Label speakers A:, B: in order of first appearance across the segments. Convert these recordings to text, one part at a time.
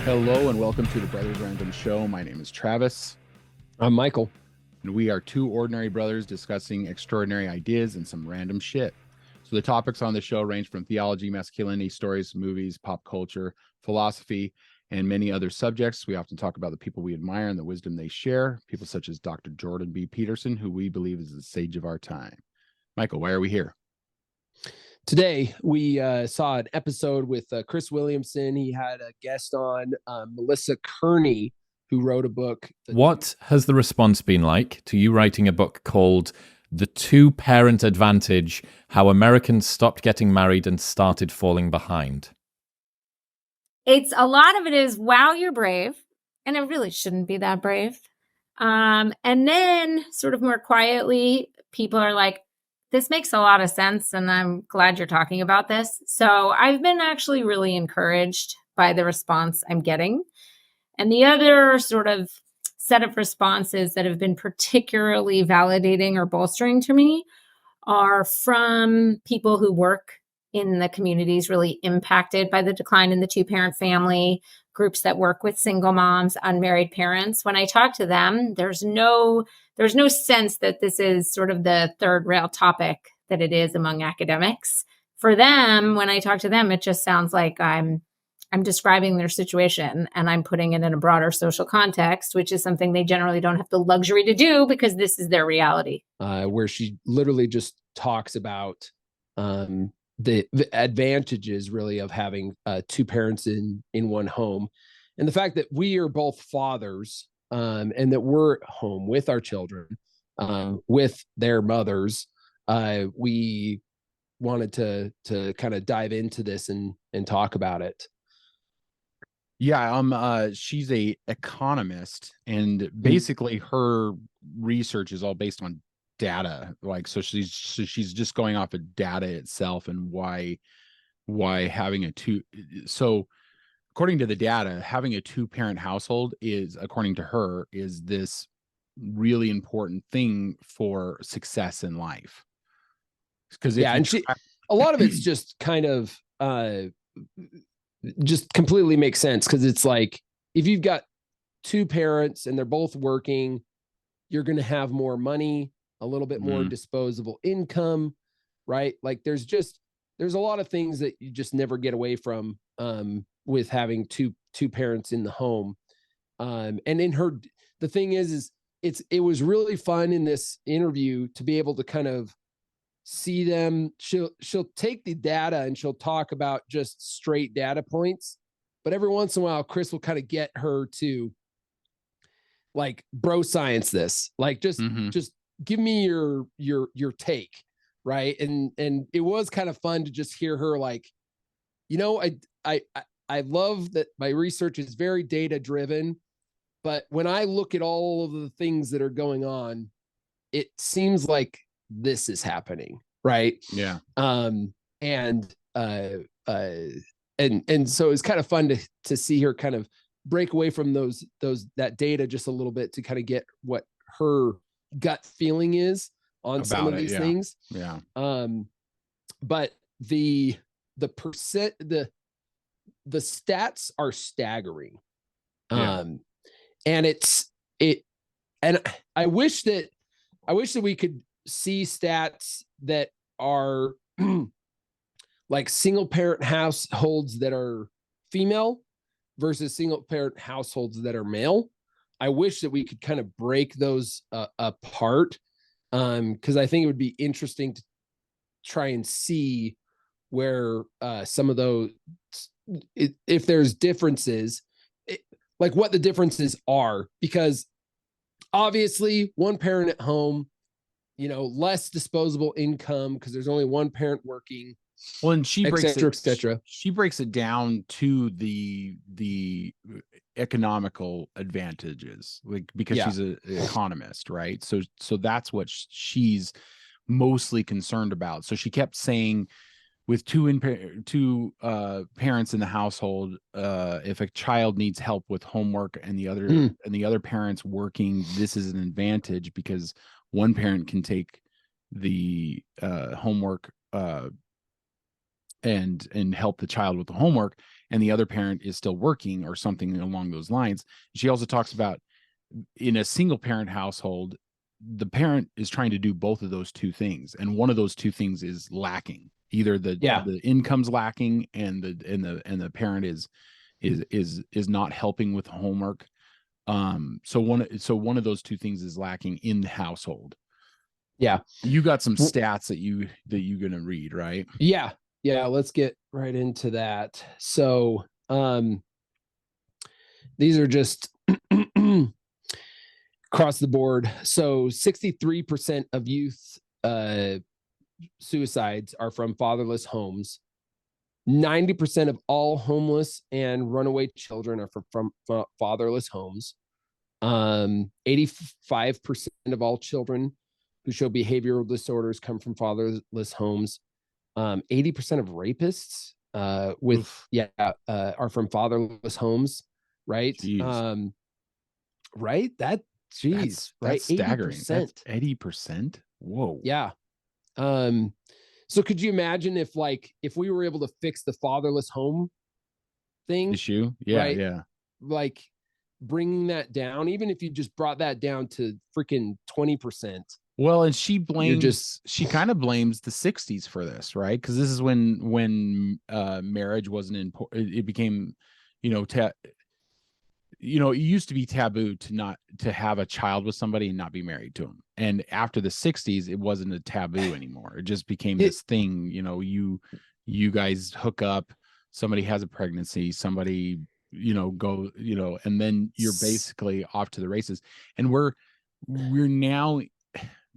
A: Hello and welcome to the Brothers Random Show. My name is Travis.
B: I'm Michael.
A: And we are two ordinary brothers discussing extraordinary ideas and some random shit. So the topics on the show range from theology, masculinity, stories, movies, pop culture, philosophy, and many other subjects. We often talk about the people we admire and the wisdom they share. People such as Dr. Jordan B. Peterson, who we believe is the sage of our time. Michael, why are we here?
B: Today, we saw an episode with Chris Williamson. He had a guest on, Melissa Kearney, who wrote a book.
C: What has the response been like to you writing a book called The Two-Parent Advantage: How Americans Stopped Getting Married and Started Falling Behind?
D: A lot of it is, wow, you're brave. And it really shouldn't be that brave. And then sort of more quietly, people are like, this makes a lot of sense, and I'm glad you're talking about this. So I've been actually really encouraged by the response I'm getting. And the other sort of set of responses that have been particularly validating or bolstering to me are from people who work in the communities really impacted by the decline in the two-parent family, groups that work with single moms, unmarried parents. When I talk to them, there's no sense that this is sort of the third rail topic that it is among academics. For them, when I talk to them, it just sounds like I'm describing their situation and I'm putting it in a broader social context, which is something they generally don't have the luxury to do because this is their reality.
B: Where she literally just talks about the advantages really of having two parents in one home, and the fact that we are both fathers, and that we're home with our children, with their mothers. We wanted to kind of dive into this and talk about it.
A: Yeah, she's a economist, and basically her research is all based on data. Like, so she's just going off of data itself and why having a two. So according to the data, having a two-parent household is, according to her, is this really important thing for success in life. Because
B: a lot of it's just kind of just completely makes sense, because it's like, if you've got two parents and they're both working, you're going to have more money, a little bit more disposable income, right? Like there's a lot of things that you just never get away from with having two parents in the home. And in the thing is it was really fun in this interview to be able to kind of see them. She'll take the data and she'll talk about just straight data points, but every once in a while, Chris will kind of get her to like bro science this, like just give me your take. Right. And it was kind of fun to just hear her like, I love that my research is very data driven, but when I look at all of the things that are going on, it seems like this is happening. Right.
A: Yeah.
B: And so it's kind of fun to see her kind of break away from that data just a little bit to kind of get what her gut feeling is on
A: about
B: some of these things.
A: Yeah.
B: But the stats are staggering.
A: Yeah.
B: And and I wish that we could see stats that are like single parent households that are female versus single parent households that are male. I wish that we could kind of break those apart, because I think it would be interesting to try and see where some of those, if there's differences, like what the differences are, because obviously one parent at home, less disposable income because there's only one parent working.
A: Well, and she breaks
B: et cetera.
A: She breaks it down to the economical advantages, like, because she's an economist, right? So that's what she's mostly concerned about. So she kept saying, with two parents in the household, if a child needs help with homework and the other parent's working, this is an advantage because one parent can take the homework and help the child with the homework, and the other parent is still working or something along those lines. She also talks about in a single parent household, the parent is trying to do both of those two things, and one of those two things is lacking. Either the income's lacking and the parent is not helping with homework. So one of those two things is lacking in the household.
B: Yeah.
A: You got some stats that you're gonna read, right?
B: Yeah. Let's get right into that. So these are just across the board. So 63% of youth suicides are from fatherless homes. 90% of all homeless and runaway children are from fatherless homes. 85% of all children who show behavioral disorders come from fatherless homes. 80% of rapists are from fatherless homes, right? Right? That's
A: staggering.
B: 80%.
A: That's 80%. Whoa.
B: Yeah. So could you imagine if we were able to fix the fatherless home thing
A: issue? Yeah,
B: right?
A: Yeah.
B: Like bringing that down, even if you just brought that down to freaking 20%.
A: Well, and she kind of blames the 60s for this, right? Because this is when marriage wasn't important. It became, it used to be taboo to have a child with somebody and not be married to them. And after the 60s, it wasn't a taboo anymore. It just became this thing, you guys hook up, somebody has a pregnancy, somebody, go, and then you're basically off to the races. And we're now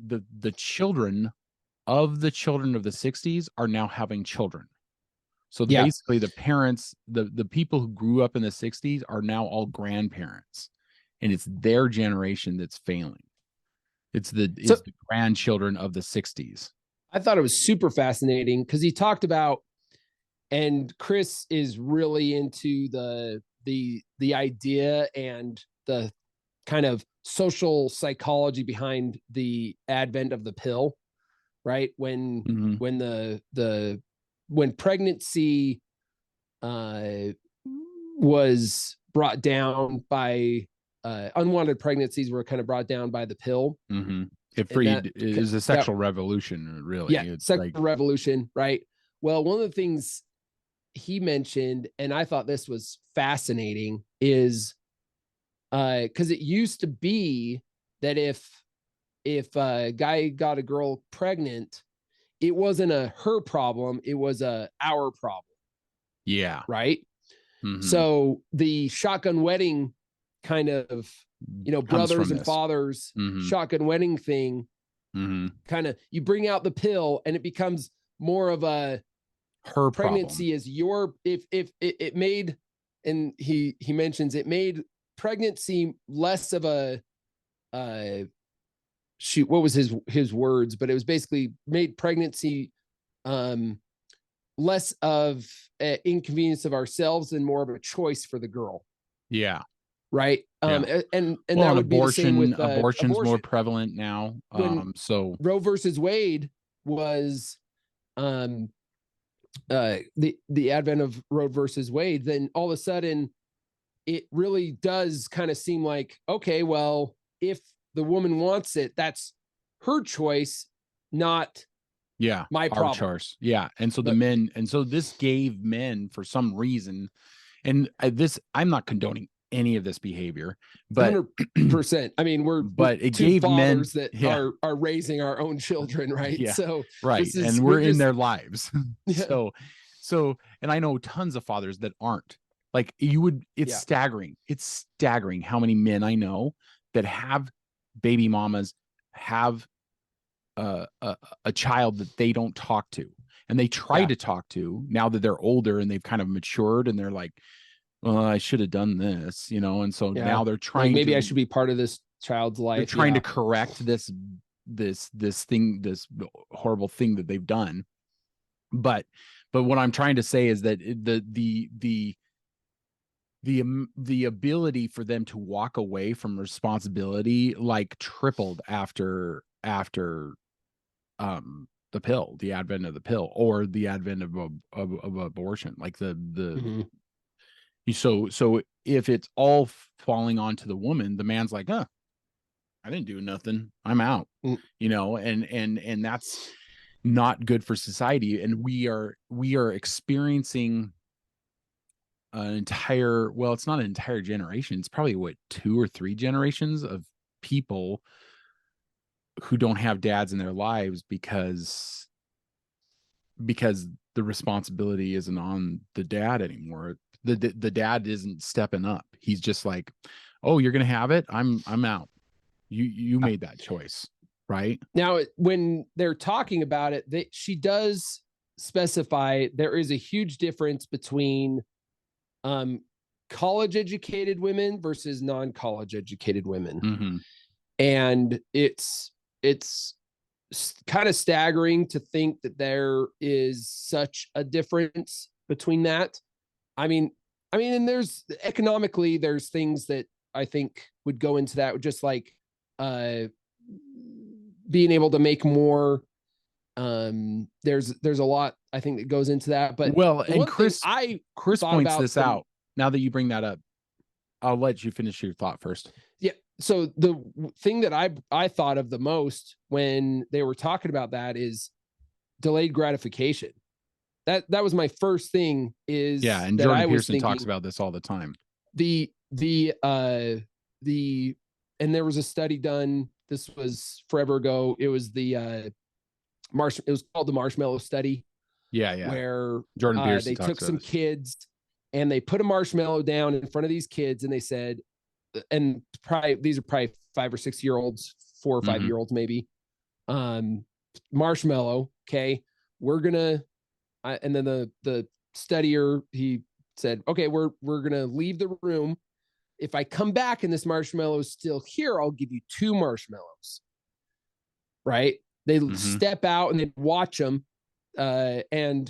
A: the children of the 60s are now having children. So basically the parents, the people who grew up in the 60s are now all grandparents, and it's their generation that's failing. It's the grandchildren of the 60s.
B: I thought it was super fascinating because he talked about, and Chris is really into the idea and the kind of social psychology behind the advent of the pill, right? When pregnancy was brought down by unwanted pregnancies were kind of brought down by the pill.
A: Mm-hmm. It is a sexual revolution, really.
B: Yeah, it's sexual revolution, right? Well, one of the things he mentioned, and I thought this was fascinating, is because it used to be that if a guy got a girl pregnant, it wasn't her problem, it was our problem.
A: Yeah.
B: Right.
A: Mm-hmm.
B: So the shotgun wedding kind of, brothers and fathers shotgun wedding thing, kind of, you bring out the pill and it becomes more of a
A: her
B: pregnancy
A: problem.
B: is your, if it made, and he mentions it made pregnancy less of a shoot, what was his words, but it was basically made pregnancy less of an inconvenience of ourselves and more of a choice for the girl.
A: Yeah.
B: Right.
A: Yeah.
B: And that would be the same with
A: abortion's more prevalent now. So
B: Roe versus Wade was the advent of Roe versus Wade, then all of a sudden it really does kind of seem like, okay, well, if the woman wants it, that's her choice, not my problem.
A: Choice. Yeah. And so this gave men, for some reason, and I'm not condoning any of this behavior, but
B: 100%. I mean,
A: it
B: two
A: gave
B: fathers
A: men
B: that are raising our own children, right?
A: Yeah.
B: So
A: right. And we're in their lives. Yeah. So, and I know tons of fathers that aren't. Like it's staggering. It's staggering how many men I know that have baby mamas, have a child that they don't talk to, and they try to talk to now that they're older and they've kind of matured, and they're like, well, I should have done this, and so now they're trying.
B: Maybe I should be part of this child's life.
A: They're trying to correct this thing, this horrible thing that they've done. But what I'm trying to say is that the ability for them to walk away from responsibility tripled after pill, the advent of the pill, or the advent of abortion. Like
B: Mm-hmm.
A: so if it's all falling onto the woman, the man's like, I didn't do nothing, I'm out. And that's not good for society. And we are experiencing an entire, well, it's not an entire generation, it's probably 2 or 3 generations of people who don't have dads in their lives because the responsibility isn't on the dad anymore. The dad isn't stepping up. He's just like, oh, you're gonna have it, I'm out. You made that choice, right?
B: Now, when they're talking about it, she does specify there is a huge difference between college educated women versus non-college educated women.
A: Mm-hmm.
B: And it's kind of staggering to think that there is such a difference between that. I mean, and there's economically, there's things that I think would go into that, just like being able to make more. There's a lot I think that goes into that. But
A: well, and Chris points this out. Now that you bring that up, I'll let you finish your thought first.
B: Yeah. So the thing that I thought of the most when they were talking about that is delayed gratification. That was my first thing. Is
A: and Jordan Peterson talks about this all the time.
B: And there was a study done. This was forever ago. It was it was called the marshmallow study.
A: Yeah.
B: Where
A: Jordan Peterson
B: they took some kids and they put a marshmallow down in front of these kids, and they said, and these are probably 5 or 6 year olds, 4 or 5 year olds, maybe. Marshmallow. Okay. We're gonna, and then the studier, he said, okay, we're going to leave the room. If I come back and this marshmallow is still here, I'll give you 2 marshmallows. Right. They step out and they watch them. And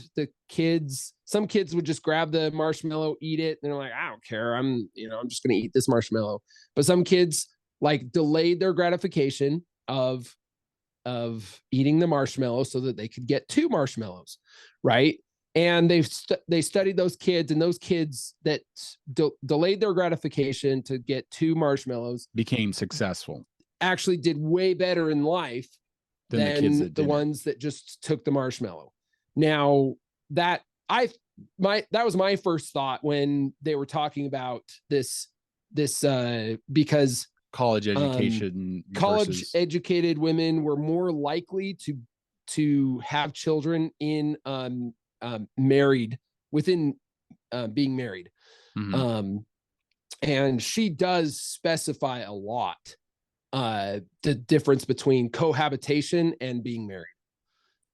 B: some kids would just grab the marshmallow, eat it. And they're like, I don't care. I'm just going to eat this marshmallow. But some kids like delayed their gratification of eating the marshmallow so that they could get 2 marshmallows. Right. And they studied those kids, and those kids that delayed their gratification to get 2 marshmallows became
A: successful,
B: actually did way better in life than the kids that ones that just took the marshmallow. Now that was my first thought when they were talking about this because
A: college education,
B: college educated women were more likely to have children in married within being married. And she does specify a lot the difference between cohabitation and being married.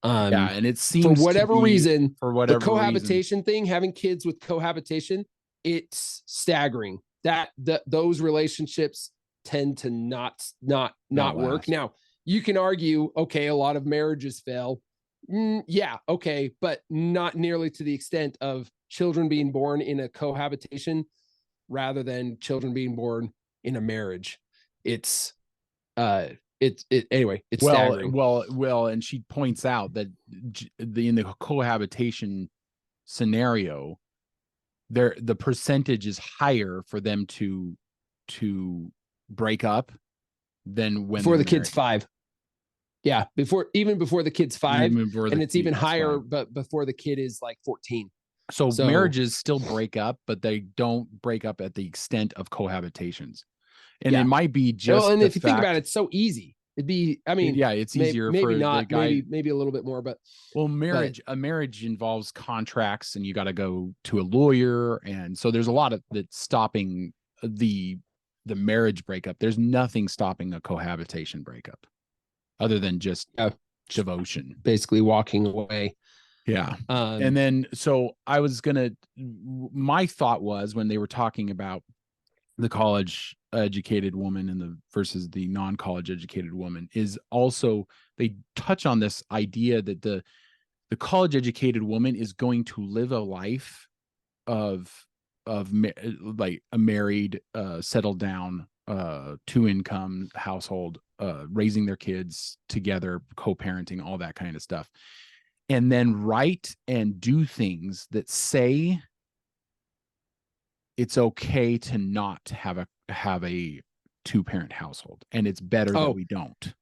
A: And it seems
B: for whatever reason,
A: the
B: cohabitation thing, having kids with cohabitation, it's staggering that those relationships tend to not work. Now you can argue, okay, a lot of marriages fail. Yeah. Okay. But not nearly to the extent of children being born in a cohabitation rather than children being born in a marriage. It's anyway, it's staggering.
A: Well, and she points out that in the cohabitation scenario, the percentage is higher for them to break up than when
B: before the kid's 5. Yeah, before the kid's 5, and it's even higher, but before the kid is like 14.
A: So marriages still break up, but they don't break up at the extent of cohabitations. And it might be just.
B: And if you think about it, it's so easy. It'd be. I mean,
A: it's easier.
B: Maybe
A: for
B: not.
A: The guy,
B: maybe a little bit more, but
A: a marriage involves contracts, and you got to go to a lawyer, and so there's a lot of that's stopping the marriage breakup. There's nothing stopping a cohabitation breakup, other than just devotion,
B: basically walking away.
A: Yeah. And then, so my thought was, when they were talking about the college educated woman and versus the non-college educated woman, is also they touch on this idea that the college educated woman is going to live a life of like a married, settled down, 2-income household raising their kids together, co-parenting, all that kind of stuff, and then write and do things that say it's okay to not have a two-parent household, and it's better that we don't.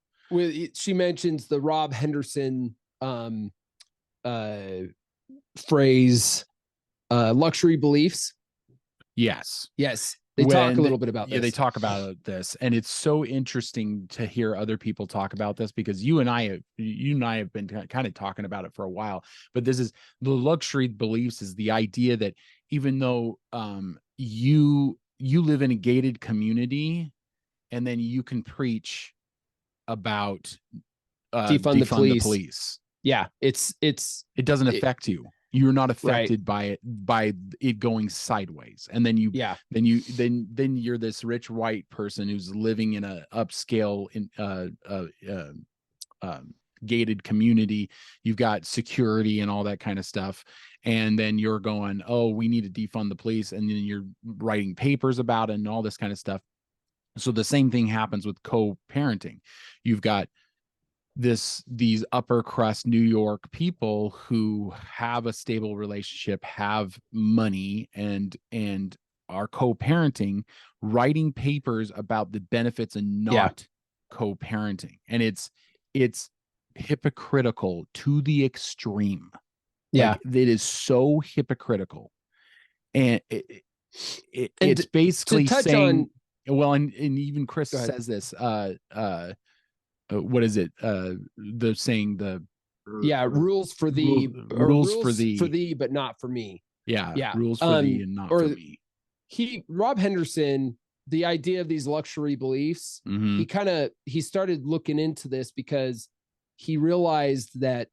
B: She mentions the Rob Henderson phrase, luxury beliefs.
A: Yes.
B: They talk a little bit about this.
A: Yeah, they talk about this, and it's so interesting to hear other people talk about this, because you and I have been kind of talking about it for a while. But this is the luxury beliefs, is the idea that even though you live in a gated community, and then you can preach about
B: defund the police. Yeah,
A: it doesn't affect you. You're not affected by it going sideways. And then then you're this rich white person who's living in a upscale gated community. You've got security and all that kind of stuff. And then you're going, oh, we need to defund the police. And then you're writing papers about it and all this kind of stuff. So the same thing happens with co-parenting. You've got these upper crust New York people who have a stable relationship, have money, and are co-parenting, writing papers about the benefits and not co-parenting. And it's hypocritical to the extreme. Like, it is so hypocritical. And it's basically saying, well, and even Chris says this, what is it? The saying,
B: rules for thee, rules for thee, but not for me.
A: Rules for thee and not for me.
B: Rob Henderson, the idea of these luxury beliefs, he started looking into this because he realized that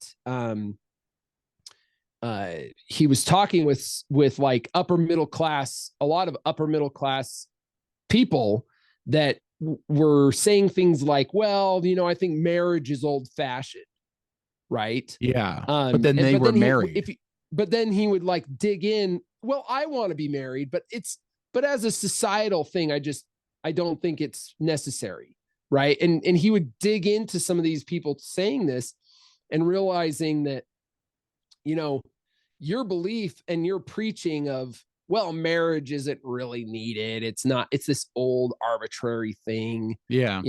B: he was talking with like upper middle class, a lot of upper middle class people that were saying things like, well, I think marriage is old fashioned. Right.
A: Yeah. But then they were married.
B: But then he would like dig in. Well, I want to be married, but as a societal thing, I don't think it's necessary. Right. And he would dig into some of these people saying this and realizing that, your belief and your preaching of, well, marriage isn't really needed. It's not, it's this old arbitrary thing.
A: Yeah.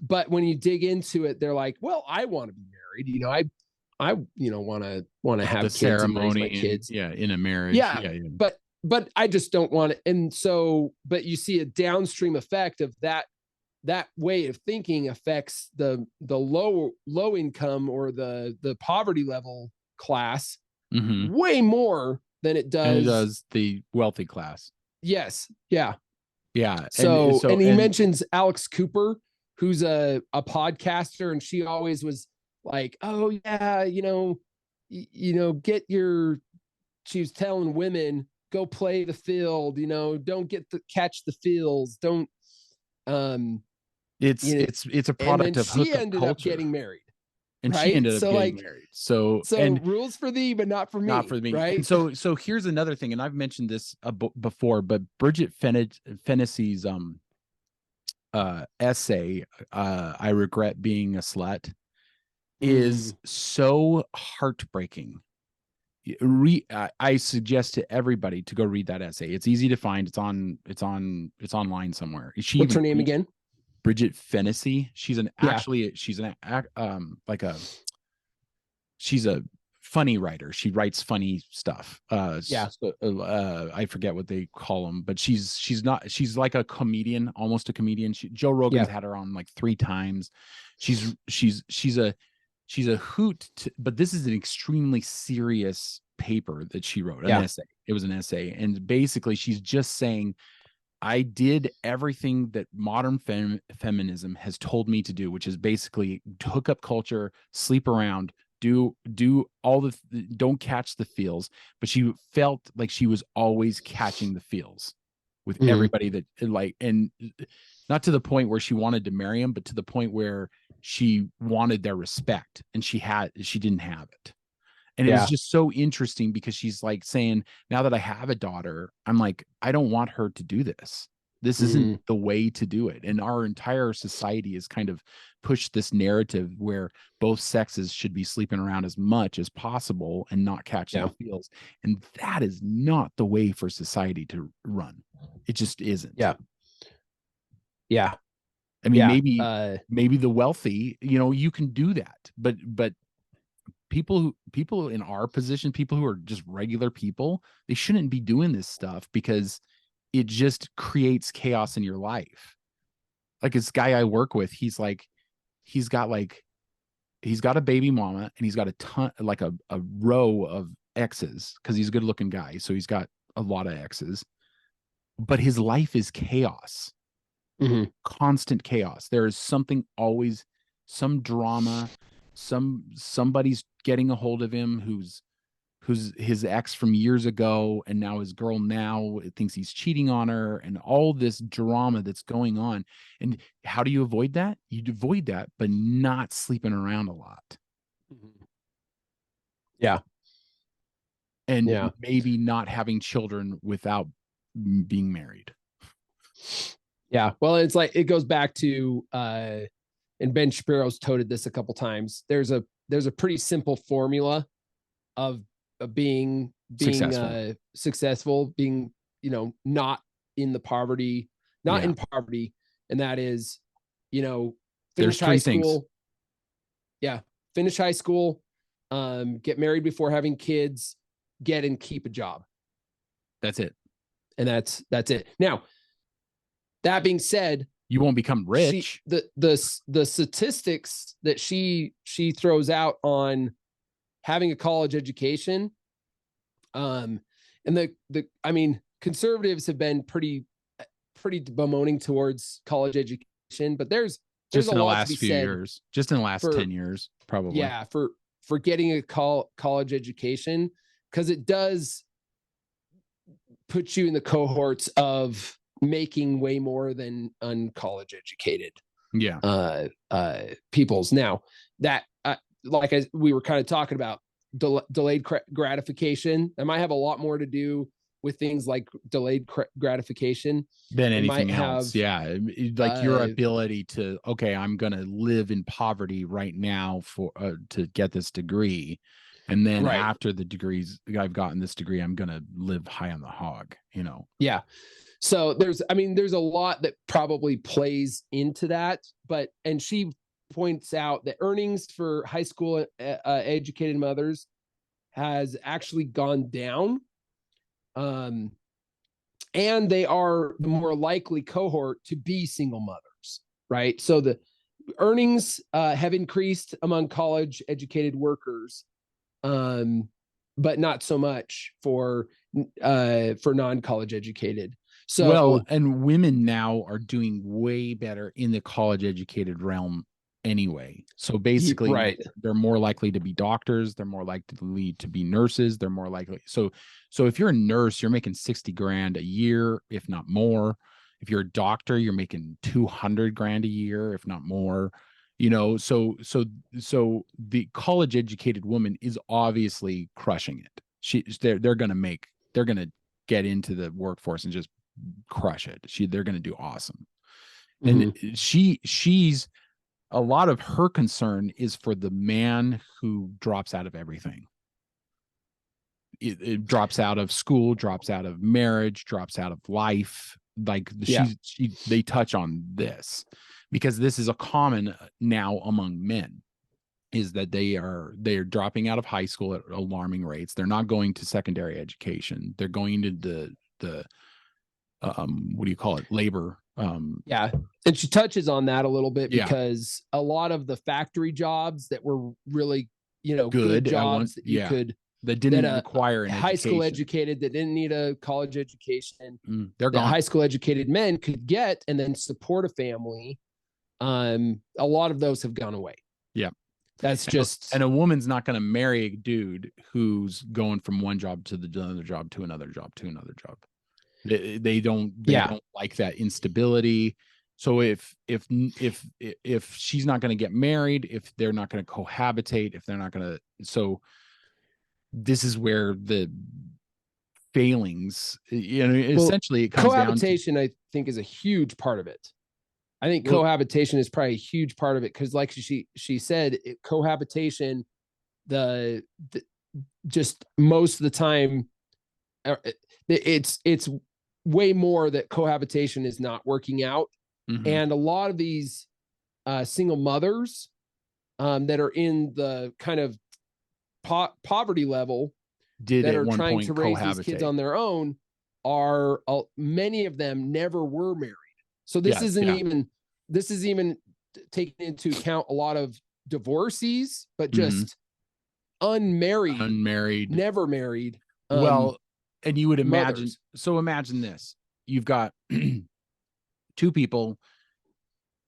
B: But when you dig into it, they're like, well, I want to be married. I want to have
A: the
B: kids
A: ceremony,
B: and raise my kids.
A: In a marriage.
B: Yeah. But I just don't want it. And so, but you see a downstream effect of that way of thinking affects the low income or the poverty level class way more than it does
A: the wealthy class.
B: Yes. Yeah.
A: Yeah.
B: So he mentions Alex Cooper, who's a podcaster, and she always was like, oh yeah, she was telling women, go play the field, don't catch the feels. Don't,
A: it's a product of hookup
B: she ended
A: culture.
B: up getting married.
A: And
B: right?
A: she ended up getting married. So
B: rules for thee, but not for me.
A: Not for me.
B: Right.
A: And so here's another thing, and I've mentioned this before, but Bridget Fennessy's essay, I Regret Being a Slut, is so heartbreaking. I suggest to everybody to go read that essay. It's easy to find. It's online somewhere.
B: What's her name again?
A: Bridget Fennessy. She's she's a funny writer. She writes funny stuff. I forget what they call them, but she's like a comedian, almost a comedian. Joe Rogan's had her on like 3 times. She's a hoot, but this is an extremely serious paper that she wrote, an essay. It was an essay. And basically she's just saying, I did everything that modern feminism has told me to do, which is basically hook up culture, sleep around, do all don't catch the feels. But she felt like she was always catching the feels with everybody that and not to the point where she wanted to marry him, but to the point where she wanted their respect, and she didn't have it. And it was just so interesting because she's like saying, now that I have a daughter, I'm like, I don't want her to do this. This isn't the way to do it. And our entire society has kind of pushed this narrative where both sexes should be sleeping around as much as possible and not catching the feels. And that is not the way for society to run. It just isn't.
B: Yeah. Yeah.
A: I mean, maybe the wealthy, you know, you can do that, but people in our position, people who are just regular people, they shouldn't be doing this stuff because it just creates chaos in your life. Like this guy I work with, he's got a baby mama and he's got a ton, like a row of exes because he's a good looking guy. So he's got a lot of exes, but his life is chaos. Constant chaos. There is something always, some drama, somebody's getting a hold of him who's his ex from years ago, and now his girl now thinks he's cheating on her, and all this drama that's going on. And how do you avoid that? You avoid that by not sleeping around a lot.
B: Yeah.
A: And maybe not having children without being married.
B: Yeah. Well, it's like, it goes back to, and Ben Shapiro's toted this a couple times. There's a pretty simple formula of being successful, being, you know, not in poverty. And that is, you know, finish high school. Yeah. Finish high school, get married before having kids, get and keep a job.
A: That's it.
B: And that's it. Now, that being said,
A: you won't become rich.
B: The statistics that she throws out on having a college education, and I mean, conservatives have been pretty bemoaning towards college education, but there's
A: just
B: a
A: in the
B: lot
A: last
B: to be
A: few
B: said
A: years, just in the last 10 years, probably.
B: Yeah, for getting a college education, because it does put you in the cohorts of making way more than uncollege educated peoples. Now that we were kind of talking about delayed gratification, that might have a lot more to do with things like delayed gratification
A: than anything else. Like your ability to, okay, I'm going to live in poverty right now for to get this degree. And then after the degrees, I've gotten this degree, I'm going to live high on the hog, you know?
B: Yeah. So there's a lot that probably plays into that, and she points out that earnings for high school educated mothers has actually gone down. And they are the more likely cohort to be single mothers, right? So the earnings have increased among college educated workers, but not so much for non-college educated. So,
A: well, and women now are doing way better in the college educated realm anyway. So basically, they're more likely to be doctors. They're more likely to be nurses. They're more likely. So if you're a nurse, you're making 60 grand a year, if not more. If you're a doctor, you're making 200 grand a year, if not more. You know, so the college educated woman is obviously crushing it. They're going to get into the workforce and just crush it. They're going to do awesome. And she's a lot of her concern is for the man who drops out of everything. It drops out of school, drops out of marriage, drops out of life. Like they touch on this because this is a common now among men, is that they're dropping out of high school at alarming rates. They're not going to secondary education. They're going to the what do you call it? Labor.
B: And she touches on that a little bit because a lot of the factory jobs that were really, you know, good jobs that you could,
A: that didn't require an
B: high
A: education.
B: school educated, that didn't need a college education,
A: they're gone.
B: High school educated men could get and then support a family. A lot of those have gone away.
A: Yeah.
B: That's just,
A: and a woman's not going to marry a dude who's going from one job to another job to another job to another job. They don't like that instability. So if she's not going to get married, if they're not going to cohabitate, if they're not going to, so this is where the failings. Essentially it comes
B: cohabitation down to, I think, is a huge part of it. I think cohabitation is probably a huge part of it, because like she said, cohabitation, the just most of the time, it's way more that cohabitation is not working out. And a lot of these single mothers that are in the kind of poverty level that are trying to raise these kids on their own are many of them never were married. So this isn't even taking into account a lot of divorcees, but just unmarried, never married.
A: Well, and you would imagine, so imagine this. You've got two people.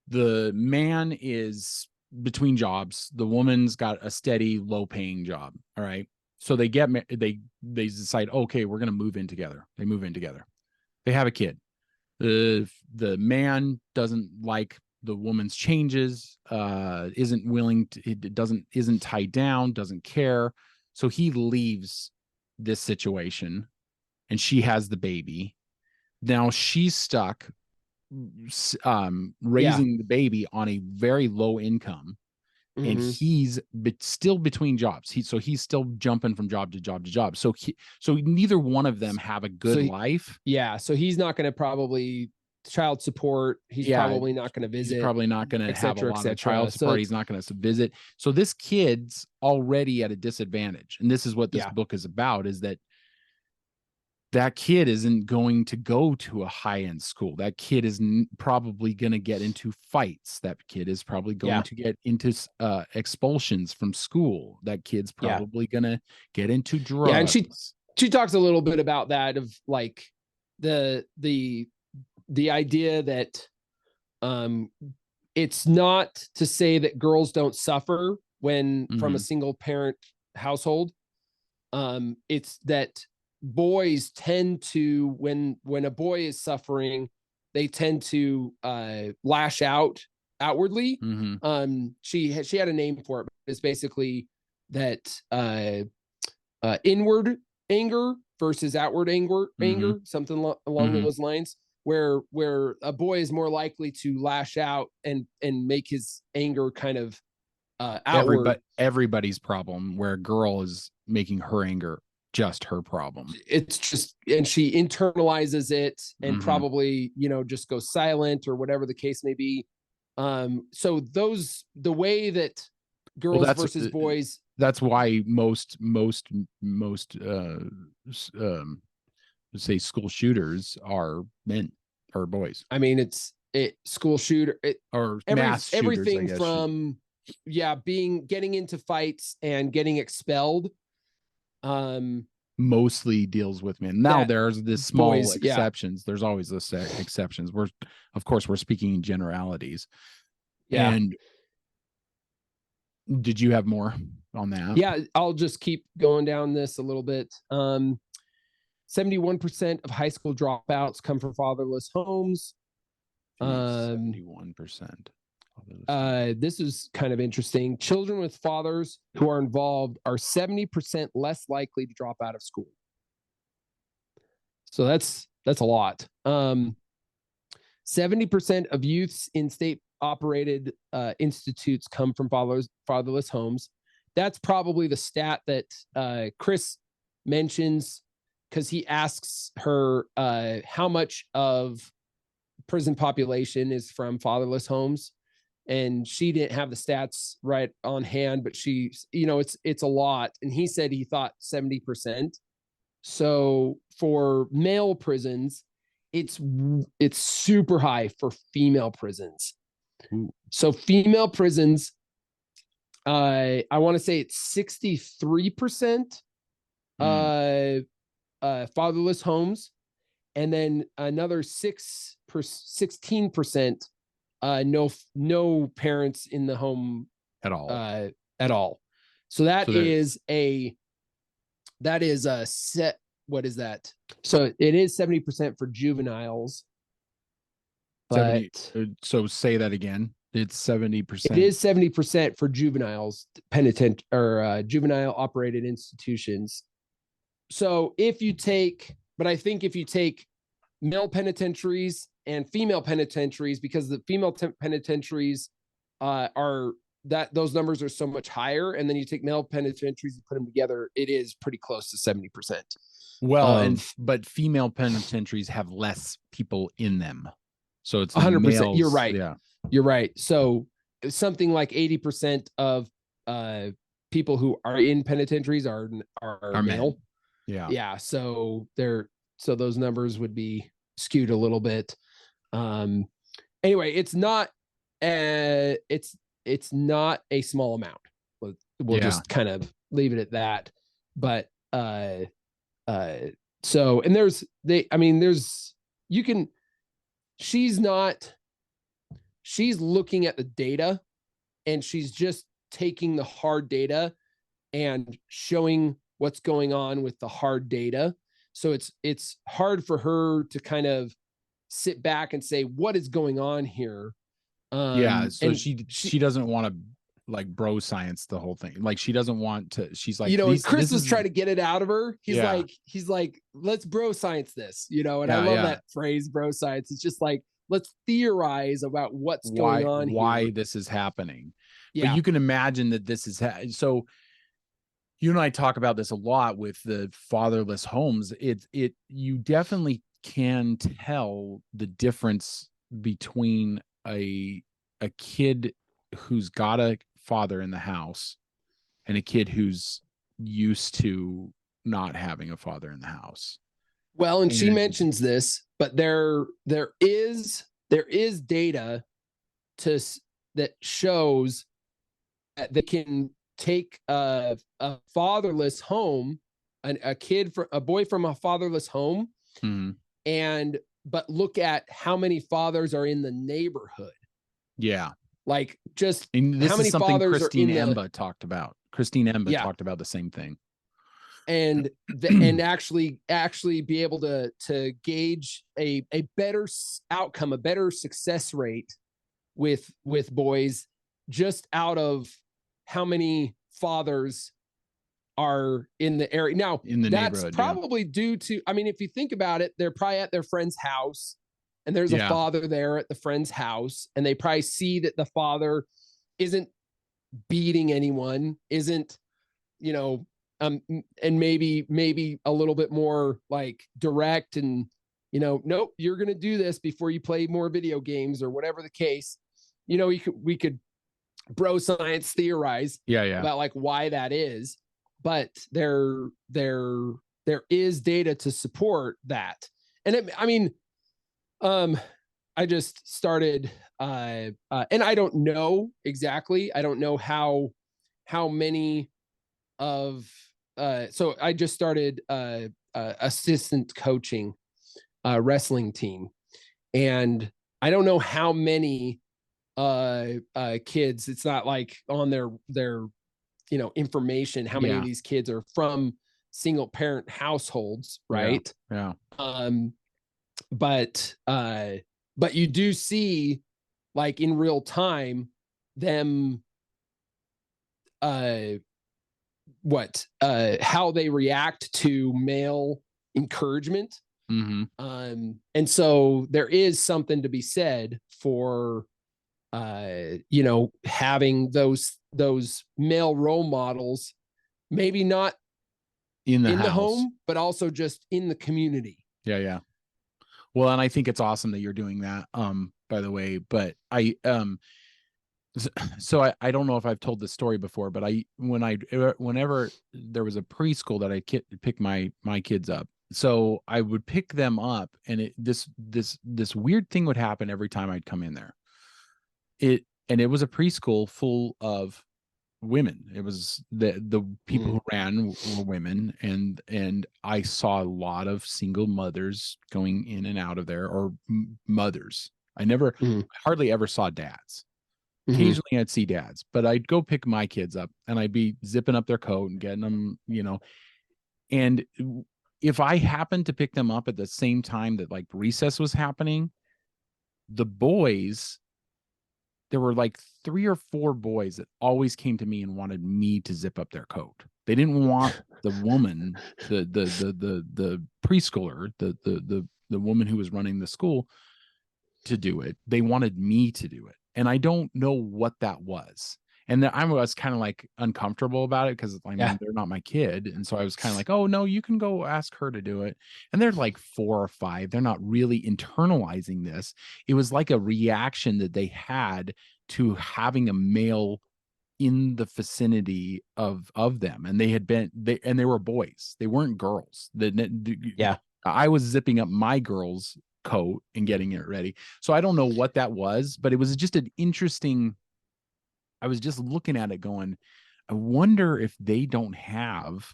A: The man is between jobs. The woman's got a steady, low-paying job. All right. So they decide, okay, we're going to move in together. They move in together. They have a kid. The man doesn't like the woman's changes, isn't willing to, isn't tied down, doesn't care. So he leaves this situation and she has the baby. Now she's stuck raising the baby on a very low income. And he's still between jobs. He's still jumping from job to job to job. So neither one of them have a good life.
B: Yeah. So he's not going to probably child support. He's probably not going to visit.
A: He's probably not going to have a lot of child support. He's not going to visit. So this kid's already at a disadvantage. And this is what this book is about, is that kid isn't going to go to a high-end school. That kid is probably going to get into fights. That kid is probably going to get into expulsions from school. That kid's probably going to get into drugs.
B: Yeah, and she talks a little bit about that, of like the idea that it's not to say that girls don't suffer when from a single parent household. It's that boys tend to, when a boy is suffering, they tend to lash out outwardly. She had a name for it. It's basically that inward anger versus outward anger, something along those lines, where a boy is more likely to lash out and make his anger kind of outward.
A: Everybody's problem, where a girl is making her anger just her problem.
B: It's just, and she internalizes it and probably, just goes silent or whatever the case may be. So the way that girls versus boys,
A: that's why most say school shooters are men or boys.
B: I mean, school shooter
A: or mass shooters,
B: everything from getting into fights and getting expelled.
A: Mostly deals with men. Now there's this small exceptions. There's always this exceptions. We're speaking in generalities.
B: Yeah.
A: And did you have more on that?
B: Yeah, I'll just keep going down this a little bit. 71% of high school dropouts come from fatherless homes.
A: 71%.
B: This is kind of interesting. Children with fathers who are involved are 70% less likely to drop out of school. So that's a lot. 70% of youths in state-operated institutes come from fatherless homes. That's probably the stat that Chris mentions, because he asks her how much of prison population is from fatherless homes. And she didn't have the stats right on hand, but she, it's a lot. And he said he thought 70%. So for male prisons, it's super high for female prisons.
A: Ooh.
B: So female prisons, I want to say it's 63% fatherless homes, and then another 16% no parents in the home
A: at
B: all. So that is a set. What is that? So it is 70% for juveniles. But
A: 70, so say that again. It's 70%.
B: It is 70% for juveniles, penitent or juvenile operated institutions. if you take, but I think if you take male penitentiaries and female penitentiaries, because the female penitentiaries are that those numbers are so much higher, and then you take male penitentiaries and put them together, it is pretty close to 70%.
A: Well, but female penitentiaries have less people in them, so it's
B: 100%.
A: males,
B: You're right.
A: Yeah,
B: you're right. So something like 80% of people who are in penitentiaries are male.
A: Men. Yeah.
B: Yeah. So those numbers would be skewed a little bit. Anyway, it's not a small amount. We'll just kind of leave it at that. But so, and she's looking at the data, and she's just taking the hard data and showing what's going on with the hard data. So it's hard for her to kind of sit back and say, what is going on here?
A: So she doesn't want to like bro science the whole thing. Like she doesn't want to, she's like,
B: Chris was trying to get it out of her. He's like, let's bro science this, and I love that phrase, bro science. It's just like, let's theorize about what's going on
A: why
B: here.
A: this is happening.
B: Yeah.
A: But you can imagine that this is so you and I talk about this a lot with the fatherless homes. You definitely can tell the difference between a kid who's got a father in the house and a kid who's used to not having a father in the house.
B: Well, and she mentions this, but there is data that shows that they can take a fatherless home, a boy from a fatherless home, but look at how many fathers are in the neighborhood.
A: Yeah.
B: Like just
A: this
B: how many
A: is something
B: fathers
A: Christine
B: are in
A: Emba talked about. Christine Emba talked about the same thing.
B: And and actually be able to gauge a better outcome, a better success rate with boys just out of how many fathers are in the area. Now,
A: in the
B: that's
A: neighborhood,
B: probably due to, if you think about it, they're probably at their friend's house and there's a father there at the friend's house, and they probably see that the father isn't beating anyone, isn't, and maybe a little bit more like direct and, nope, you're going to do this before you play more video games or whatever the case. We could bro science theorize about like why that is, but there is data to support that. And I just started, and I don't know exactly. I don't know how many of, so I just started assistant coaching wrestling team, and I don't know how many kids. It's not like on their information how many of these kids are from single parent households, right?
A: Yeah.
B: But you do see, like in real time, them how they react to male encouragement. And so there is something to be said for having those male role models, maybe not
A: in the
B: home, but also just in the community.
A: Yeah. Well, and I think it's awesome that you're doing that, by the way, but so I don't know if I've told this story before, but whenever there was a preschool that I pick my kids up, so I would pick them up, and this weird thing would happen every time I'd come in there. It was a preschool full of women. It was the people who ran were women, and I saw a lot of single mothers going in and out of there, or mothers. I hardly ever saw dads. Occasionally I'd see dads, but I'd go pick my kids up and I'd be zipping up their coat and getting them, and if I happened to pick them up at the same time that like recess was happening, the boys, there were like 3 or 4 boys that always came to me and wanted me to zip up their coat. They didn't want the woman, the preschooler, the woman who was running the school to do it. They wanted me to do it. And I don't know what that was. And then I was kind of like uncomfortable about it because they're not my kid. And so I was kind of like, oh no, you can go ask her to do it. And they're like 4 or 5. They're not really internalizing this. It was like a reaction that they had to having a male in the vicinity of them. And they were boys. They weren't girls. I was zipping up my girl's coat and getting it ready. So I don't know what that was, but it was just an interesting. I was just looking at it going, I wonder if they don't have,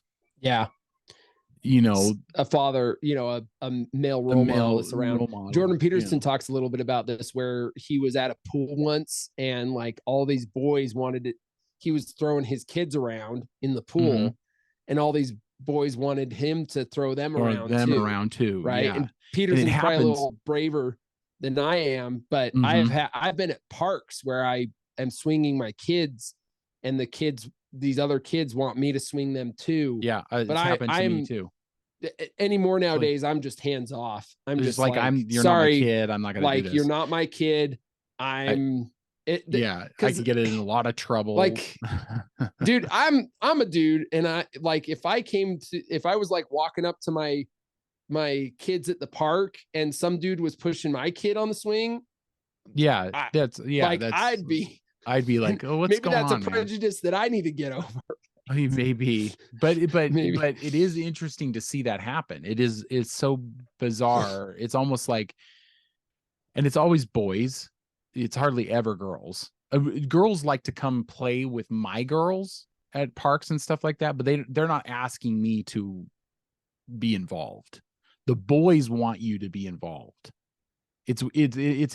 B: a father, a male role model around. Jordan Peterson talks a little bit about this, where he was at a pool once and like all these boys wanted it. He was throwing his kids around in the pool and all these boys wanted him to throw them around too. Right. Yeah. And Peterson's probably a little braver than I am, but I've been at parks where I am swinging my kids and these other kids want me to swing them too.
A: Yeah. But it's happened to me too.
B: Anymore nowadays, I'm just hands off. I'm just like,
A: you're not my kid. I'm not going to do this.
B: You're not my kid. I
A: could get in a lot of trouble.
B: Like, dude, I'm a dude. And I like, if I was like walking up to my kids at the park and some dude was pushing my kid on the swing. I'd be like, oh, what's going on? Maybe that's a prejudice that I need to get over.
A: I mean, maybe, but it is interesting to see that happen. It's so bizarre. It's almost like, and it's always boys. It's hardly ever girls. Girls like to come play with my girls at parks and stuff like that, but they're not asking me to be involved. The boys want you to be involved. It's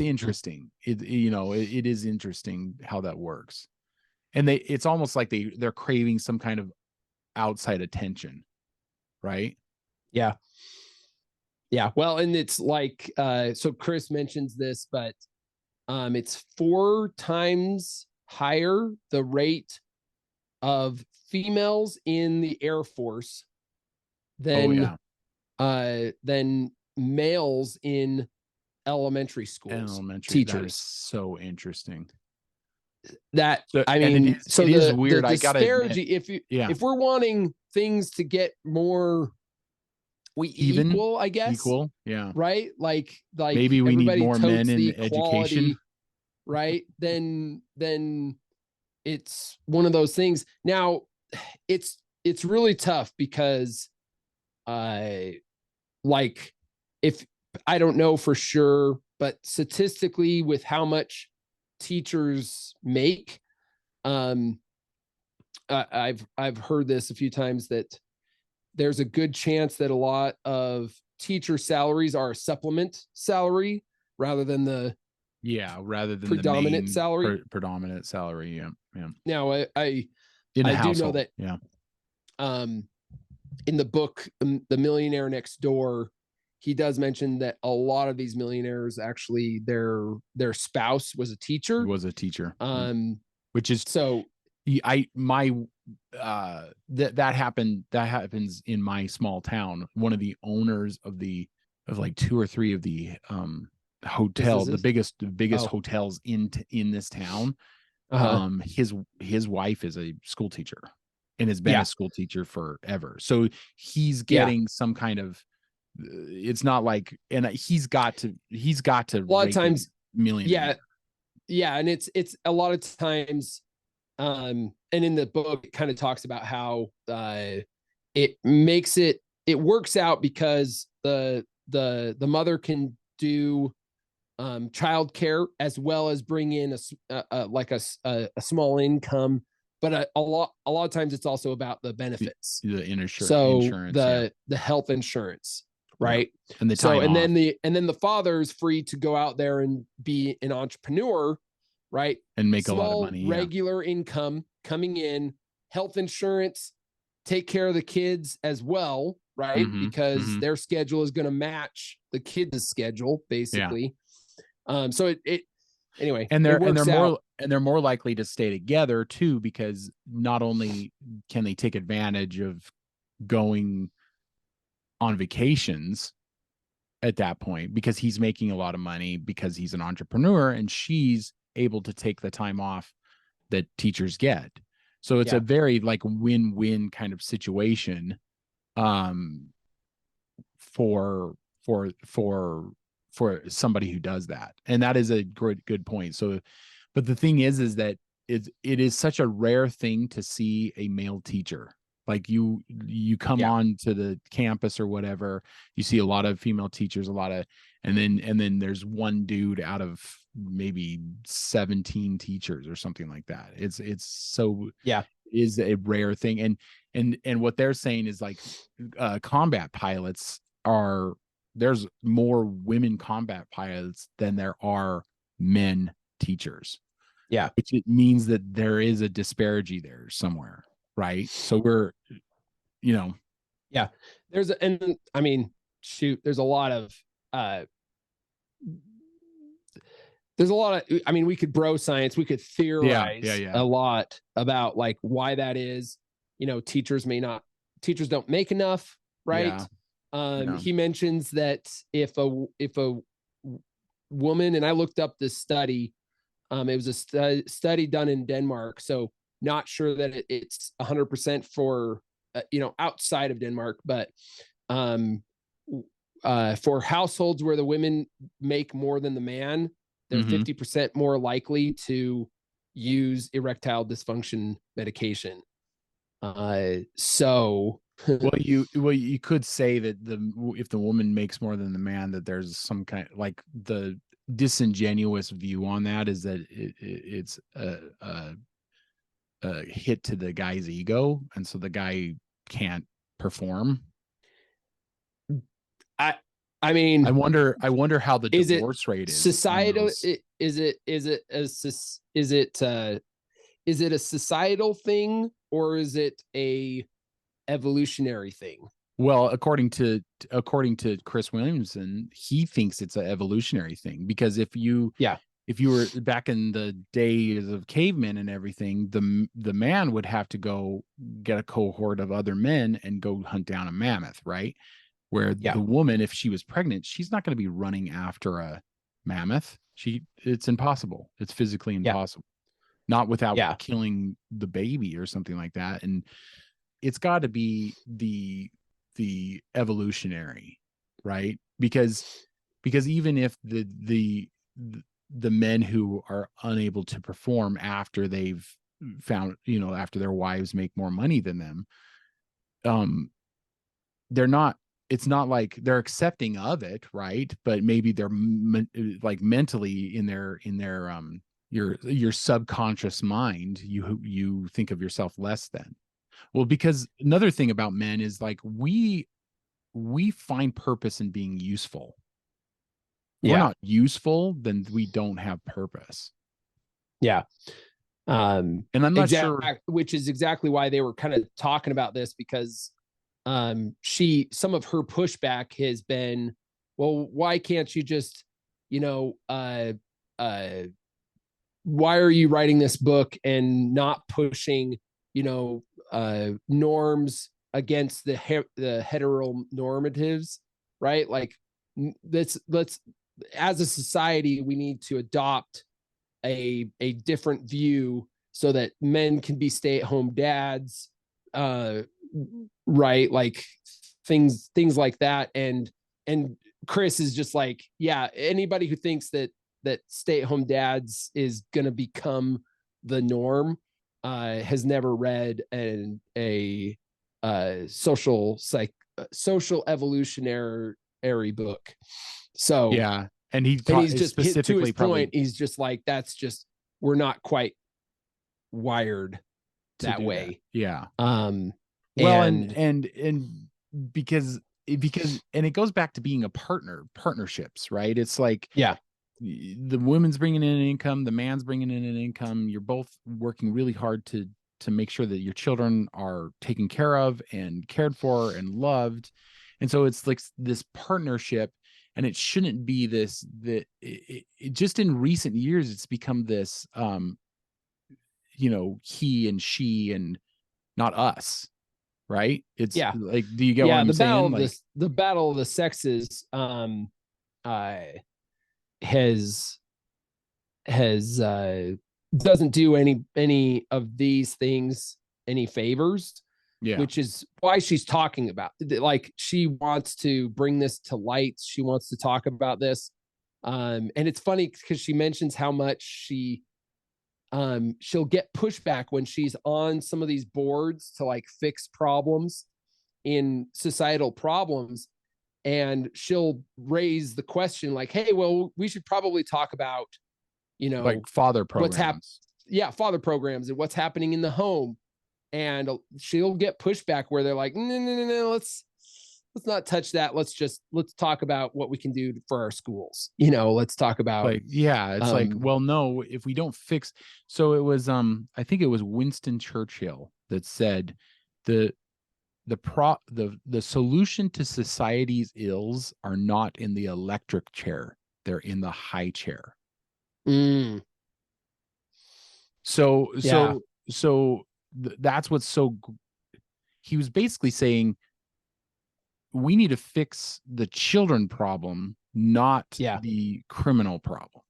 A: interesting. It is interesting how that works. And it's almost like they're craving some kind of outside attention. Right?
B: Yeah. Yeah. Well, and it's like, so Chris mentions this, but it's 4 times higher the rate of females in the Air Force than males in elementary schools. Teachers.
A: That is so interesting.
B: It is weird. I gotta admit, if we're wanting things to get more equal, I guess.
A: Equal, yeah.
B: Right? Like
A: maybe we need more men in education.
B: Right? Then it's one of those things. Now it's really tough because if I don't know for sure, but statistically with how much teachers make, I've heard this a few times that there's a good chance that a lot of teacher salaries are a supplement salary rather than the predominant salary.
A: Predominant salary. Yeah.
B: Now I do know that.
A: Yeah.
B: In the book, The Millionaire Next Door, he does mention that a lot of these millionaires actually their spouse was a teacher.
A: Which is
B: so.
A: That happens in my small town. One of the owners of like 2 or 3 of the hotels, the biggest hotels in this town. His wife is a school teacher and has been a school teacher forever. So he's getting some kind of. It's not like, and he's got to a
B: lot of times
A: million.
B: Yeah, and it's a lot of times. And in the book, it kind of talks about how it works out because the mother can do childcare as well as bring in a small income, but a lot of times it's also about the benefits,
A: the insurance.
B: So the health insurance, right?
A: And
B: then the father's free to go out there and be an entrepreneur. Right.
A: And make a lot of money.
B: Regular income coming in, health insurance, take care of the kids as well. Right. Because their schedule is going to match the kids' schedule, basically. So anyway,
A: and they're more likely to stay together too, because not only can they take advantage of going on vacations at that point because he's making a lot of money because he's an entrepreneur, and she's able to take the time off that teachers get. So it's a very like win-win kind of situation for somebody who does that. And that is a good point. So, but the thing is that it is such a rare thing to see a male teacher. Like you come on to the campus or whatever, you see a lot of female teachers, and then there's one dude out of maybe 17 teachers or something like that. It's so is a rare thing. And what they're saying is like combat pilots there's more women combat pilots than there are men teachers.
B: Yeah.
A: Which it means that there is a disparity there somewhere. Right. So we're,
B: there's a lot of, we could bro science, we could theorize a lot about like why that is. Teachers don't make enough, right? He mentions that if a woman, and I looked up this study, it was a study done in Denmark, so not sure that it's 100% for outside of Denmark, but for households where the women make more than the man, they're 50% more likely to use erectile dysfunction medication. So
A: you could say that if the woman makes more than the man, that there's some kind of like the disingenuous view on that is that it's a hit to the guy's ego, and so the guy can't perform.
B: I wonder
A: how the divorce rate is
B: societal. Is it a societal thing, or is it a evolutionary thing?
A: Well, according to Chris Williamson, he thinks it's an evolutionary thing, because if you were back in the days of cavemen and everything, the man would have to go get a cohort of other men and go hunt down a mammoth, right? Where the woman, if she was pregnant, she's not going to be running after a mammoth. It's impossible. It's physically impossible. Not without killing the baby or something like that. And it's got to be the evolutionary, right? Because even if the men who are unable to perform after they've found, after their wives make more money than them, it's not like they're accepting of it, right? But maybe they're like mentally in their your subconscious mind, you think of yourself less than. Well, because another thing about men is like we find purpose in being useful. If we're not useful, then we don't have purpose.
B: Yeah.
A: And I'm not sure,
B: which is exactly why they were kind of talking about this, because some of her pushback has been, well, why can't you just, why are you writing this book and not pushing, norms against the heteronormatives, right? Like let's as a society, we need to adopt a different view so that men can be stay-at-home dads, right? Like things like that. And Chris is just like, anybody who thinks that stay-at-home dads is going to become the norm has never read a social evolutionary book. So
A: and he's just specifically, to his point,
B: he's just like, we're not quite wired that way.
A: And because it goes back to being a partnerships, right? It's like the woman's bringing in an income, the man's bringing in an income. You're both working really hard to make sure that your children are taken care of and cared for and loved. And so it's like this partnership. and it shouldn't be this, that it just in recent years, it's become this, he and she and not us. Right. It's like, do you get what I'm saying? Like
B: the battle of the sexes, has doesn't do any of these things any favors, which is why she's talking about, like, she wants to bring this to light. She wants to talk about this. And it's funny because she mentions how much she'll get pushback when she's on some of these boards to like fix problems in societal problems. And she'll raise the question like, hey, well, we should probably talk about,
A: like father programs.
B: Father programs and what's happening in the home. And she'll get pushback where they're like, no, let's not touch that. Let's talk about what we can do for our schools. Let's talk about,
A: like, it's like, well, no, if we don't fix. So it was, I think it was Winston Churchill that said the solution to society's ills are not in the electric chair. They're in the high chair. So that's what's so, he was basically saying we need to fix the children problem, not the criminal problem.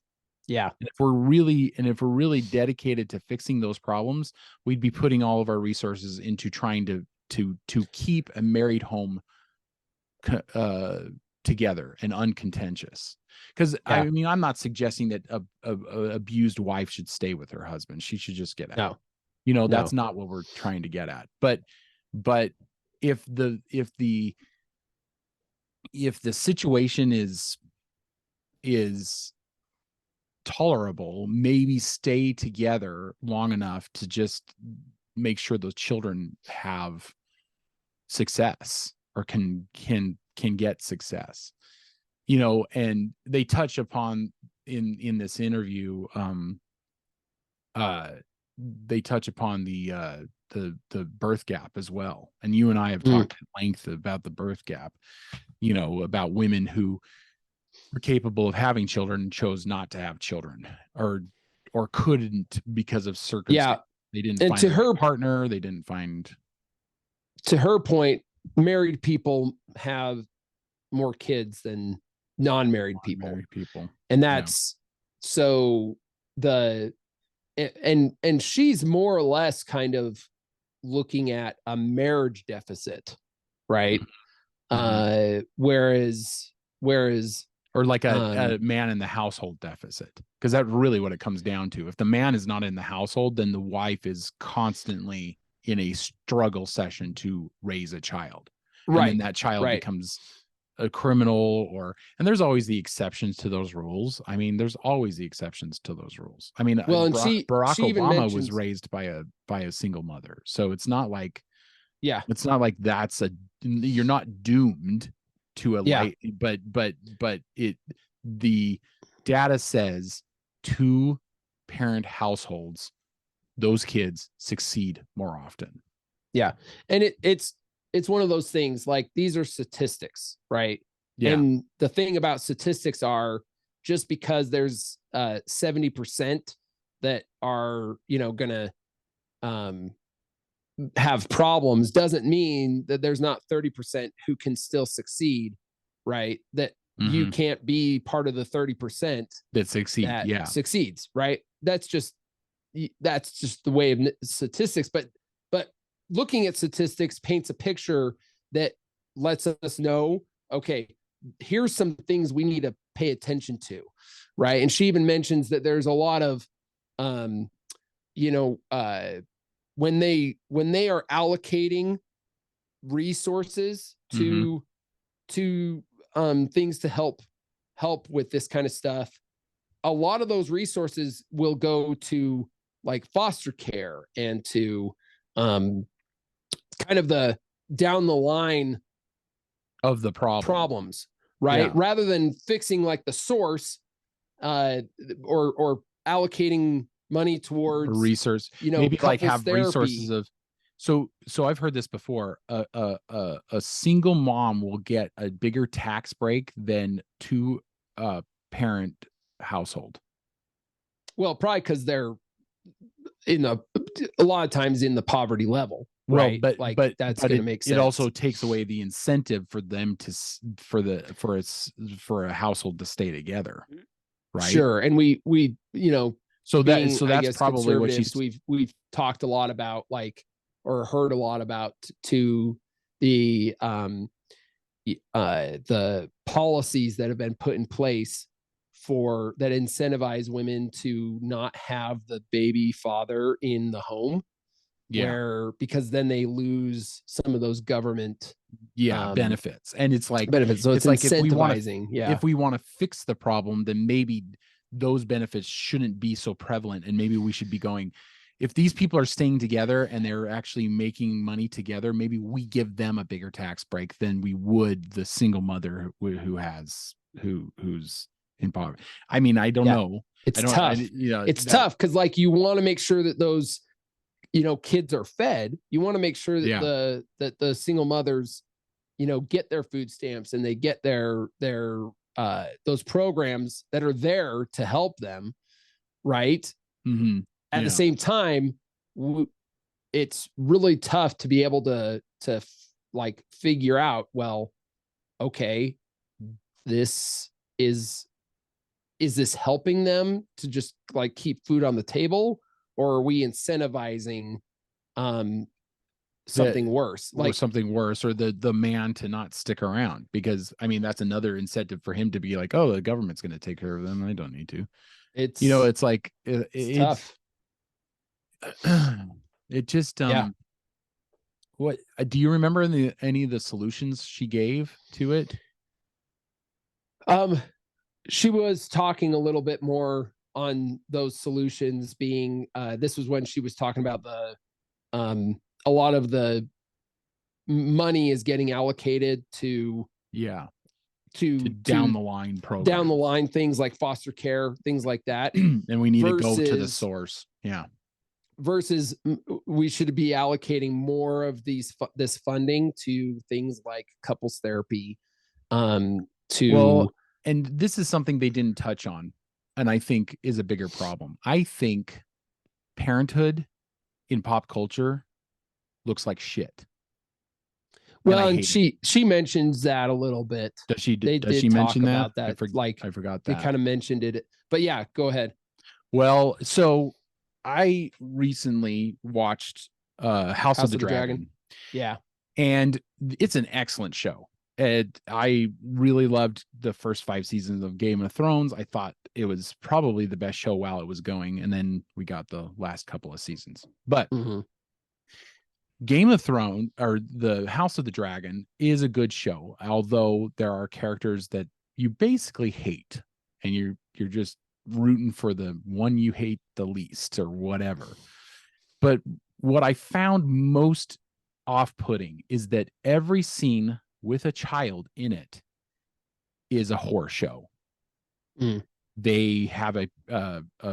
A: And if we're really dedicated to fixing those problems, we'd be putting all of our resources into trying to keep a married home together and uncontentious. Because I mean, I'm not suggesting that a abused wife should stay with her husband. She should just get out. That's not what we're trying to get at. But if the situation is tolerable, maybe stay together long enough to just make sure those children have success or can get success. And they touch upon in this interview, they touch upon the birth gap as well. And you and I have talked at length about the birth gap, about women who were capable of having children and chose not to have children or couldn't because of circumstances. They didn't find her partner. They didn't find.
B: To her point, married people have more kids than non-married people. And that's so and she's more or less kind of looking at a marriage deficit, right? Whereas
A: or like a man in the household deficit, because that's really what it comes down to. If the man is not in the household, then the wife is constantly in a struggle session to raise a child.
B: Right.
A: And then that child becomes a criminal, and there's always the exceptions to those rules. I mean, there's always the exceptions to those rules. I mean, Barack Obama was raised by a single mother. So it's not like, it's not like you're not doomed to a life, but the data says 2-parent households, those kids succeed more often.
B: And it's one of those things, like, these are statistics, right? And the thing about statistics are, just because there's 70% that are, gonna have problems, doesn't mean that there's not 30% who can still succeed, right? That you can't be part of the 30%
A: that
B: succeeds, right? That's just the way of statistics. But looking at statistics paints a picture that lets us know, okay, here's some things we need to pay attention to, right? And she even mentions that there's a lot of, when they are allocating resources to things to help with this kind of stuff, a lot of those resources will go to like foster care and to kind of the down the line
A: of the
B: problems, right? Rather than fixing like the source, or allocating money towards
A: research, maybe like have therapy. Resources of So I've heard this before. A single mom will get a bigger tax break than two parent household.
B: Well, probably because they're a lot of times in the poverty level.
A: Well,
B: right.
A: but
B: that's going to make sense.
A: It also takes away the incentive for them for a household to stay together. Right.
B: Sure. And we
A: so that's probably what
B: we've talked a lot about, like, or heard a lot about to the policies that have been put in place that incentivize women to not have the baby father in the home. Yeah. Because then they lose some of those government
A: benefits. And it's like
B: benefits. So it's
A: like
B: incentivizing.
A: If we want to fix the problem, then maybe those benefits shouldn't be so prevalent. And maybe we should be going, if these people are staying together and they're actually making money together, maybe we give them a bigger tax break than we would the single mother who's in poverty. I mean, I don't know.
B: It's tough. It's tough because, like, you want to make sure that those, kids are fed. You want to make sure that the single mothers, get their food stamps and they get their those programs that are there to help them. Right.
A: Mm-hmm.
B: At the same time, it's really tough to be able to like figure out, well, okay, this is this helping them to just like keep food on the table, or are we incentivizing something worse,
A: or something worse, or the man to not stick around? Because I mean, that's another incentive for him to be like, oh, the government's going to take care of them, I don't need to. It's it's like it's
B: tough.
A: It just what do you remember any of the solutions she gave to it?
B: She was talking a little bit more on those solutions being this was when she was talking about the a lot of the money is getting allocated to down the line programs. Down the line things like foster care, things like that.
A: And we need to go to the source. Yeah.
B: Versus we should be allocating more of this funding to things like couples therapy. And
A: this is something they didn't touch on, and I think is a bigger problem. I think parenthood in pop culture looks like shit.
B: Well, and she mentions that a little bit.
A: Does she mention that?
B: I
A: forgot that.
B: They kind of mentioned it, but yeah, go ahead.
A: Well, so I recently watched House of the Dragon.
B: Yeah.
A: And it's an excellent show. And I really loved the first 5 seasons of Game of Thrones. I thought it was probably the best show while it was going. And then we got the last couple of seasons. But Game of Thrones, or the House of the Dragon, is a good show, although there are characters that you basically hate, and you're just rooting for the one you hate the least or whatever. But what I found most off-putting is that every scene with a child in it is a horror show. They have a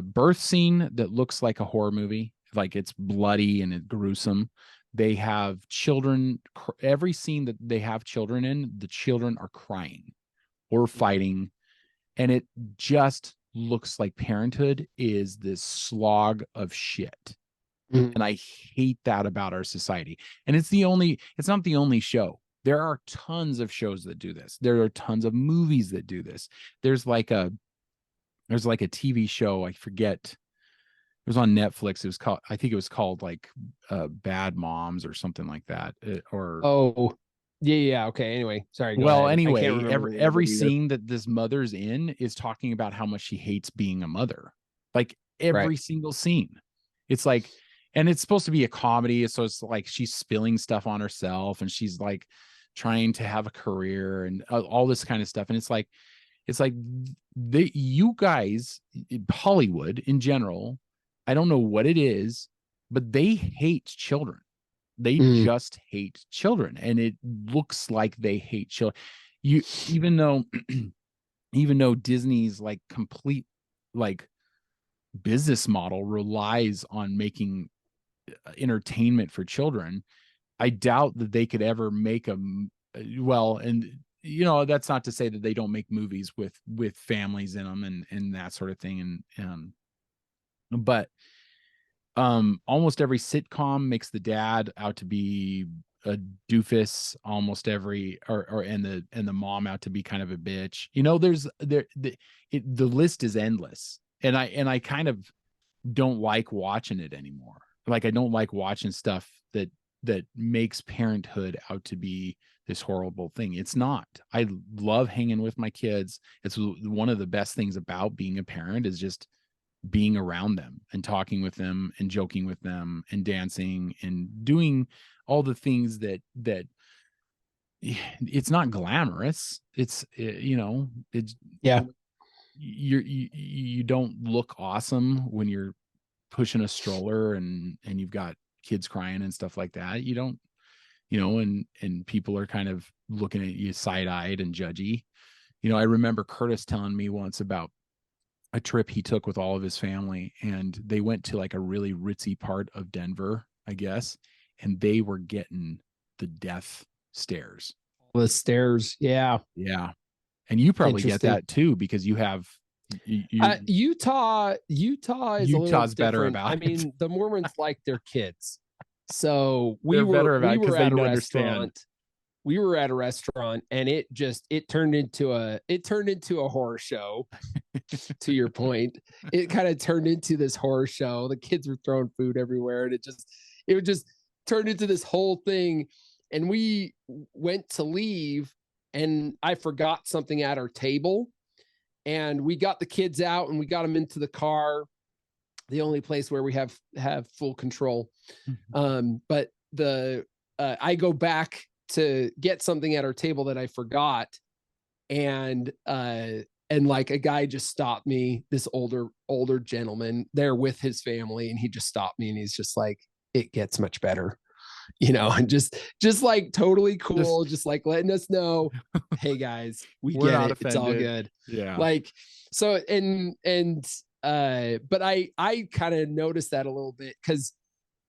A: birth scene that looks like a horror movie, like it's bloody and it's gruesome. They have children. Every scene that they have children in, the children are crying or fighting, and it just looks like parenthood is this slog of shit. And I hate that about our society. And it's not the only show. There are tons of shows that do this. There are tons of movies that do this. There's like a TV show, I forget. It was on Netflix. I think it was called like Bad Moms or something like that.
B: Yeah. Okay. Anyway, sorry.
A: Well, anyway, every scene that this mother's in is talking about how much she hates being a mother. Like every single scene. It's like, and it's supposed to be a comedy. So it's like she's spilling stuff on herself and she's like trying to have a career and all this kind of stuff. And it's like you guys, Hollywood in general, I don't know what it is, but they hate children. They just hate children, and it looks like they hate children. Even though Disney's like complete like business model relies on making entertainment for children, I doubt that they could ever make well, and that's not to say that they don't make movies with families in them and that sort of thing, but almost every sitcom makes the dad out to be a doofus, almost every and the mom out to be kind of a bitch. The list is endless, and I kind of don't like watching it anymore. Like, I don't like watching stuff that makes parenthood out to be this horrible thing. It's not. I love hanging with my kids. It's one of the best things about being a parent, is just being around them and talking with them and joking with them and dancing and doing all the things that it's not glamorous. It's you don't look awesome when you're pushing a stroller and you've got kids crying and stuff like that. You don't, and people are kind of looking at you side-eyed and judgy. I remember Curtis telling me once about a trip he took with all of his family, and they went to like a really ritzy part of Denver, I guess, and they were getting the death stares.
B: The stairs. Yeah.
A: Yeah. And you probably get that too, because you have
B: Utah is
A: Utah's better about
B: it. I mean, the Mormons like their kids. So we
A: They're
B: were
A: better about it because they
B: at a
A: understand.
B: restaurant. We were at a restaurant, and it turned into a horror show. To your point, it kind of turned into this horror show. The kids were throwing food everywhere, and it just turned into this whole thing. And we went to leave, and I forgot something at our table, and we got the kids out and we got them into the car. The only place where we have full control. But I go back to get something at our table that I forgot. And like a guy just stopped me, this older gentleman there with his family. And he just stopped me, and he's just like, it gets much better, and just like totally cool. Just like letting us know, hey guys, we get it. Offended. It's all good.
A: Yeah.
B: Like, so, but I kind of noticed that a little bit, because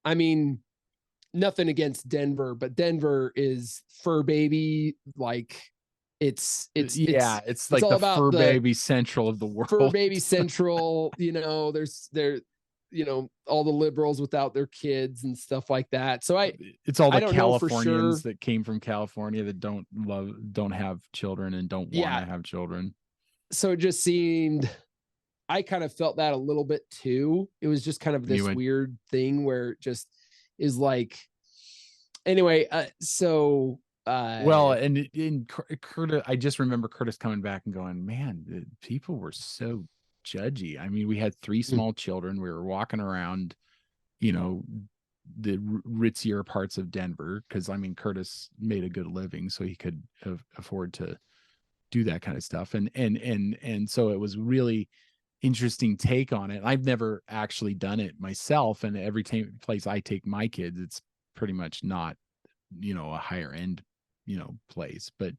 B: I mean, nothing against Denver, but Denver is fur baby. Like it's like
A: the fur baby central of the world.
B: Fur baby central, there's all the liberals without their kids and stuff like that. So
A: it's all the Californians that came from California that don't have children and don't want to have children.
B: So it just seemed, I kind of felt that a little bit too. It was just kind of this weird thing where it just is like, anyway.
A: And in Curtis, I just remember Curtis coming back and going, man, people were so judgy. I mean, we had 3 small children. We were walking around, the ritzier parts of Denver, because I mean, Curtis made a good living, so he could afford to do that kind of stuff. And so it was really interesting take on it. I've never actually done it myself, and every place I take my kids, it's pretty much not, a higher end, place, but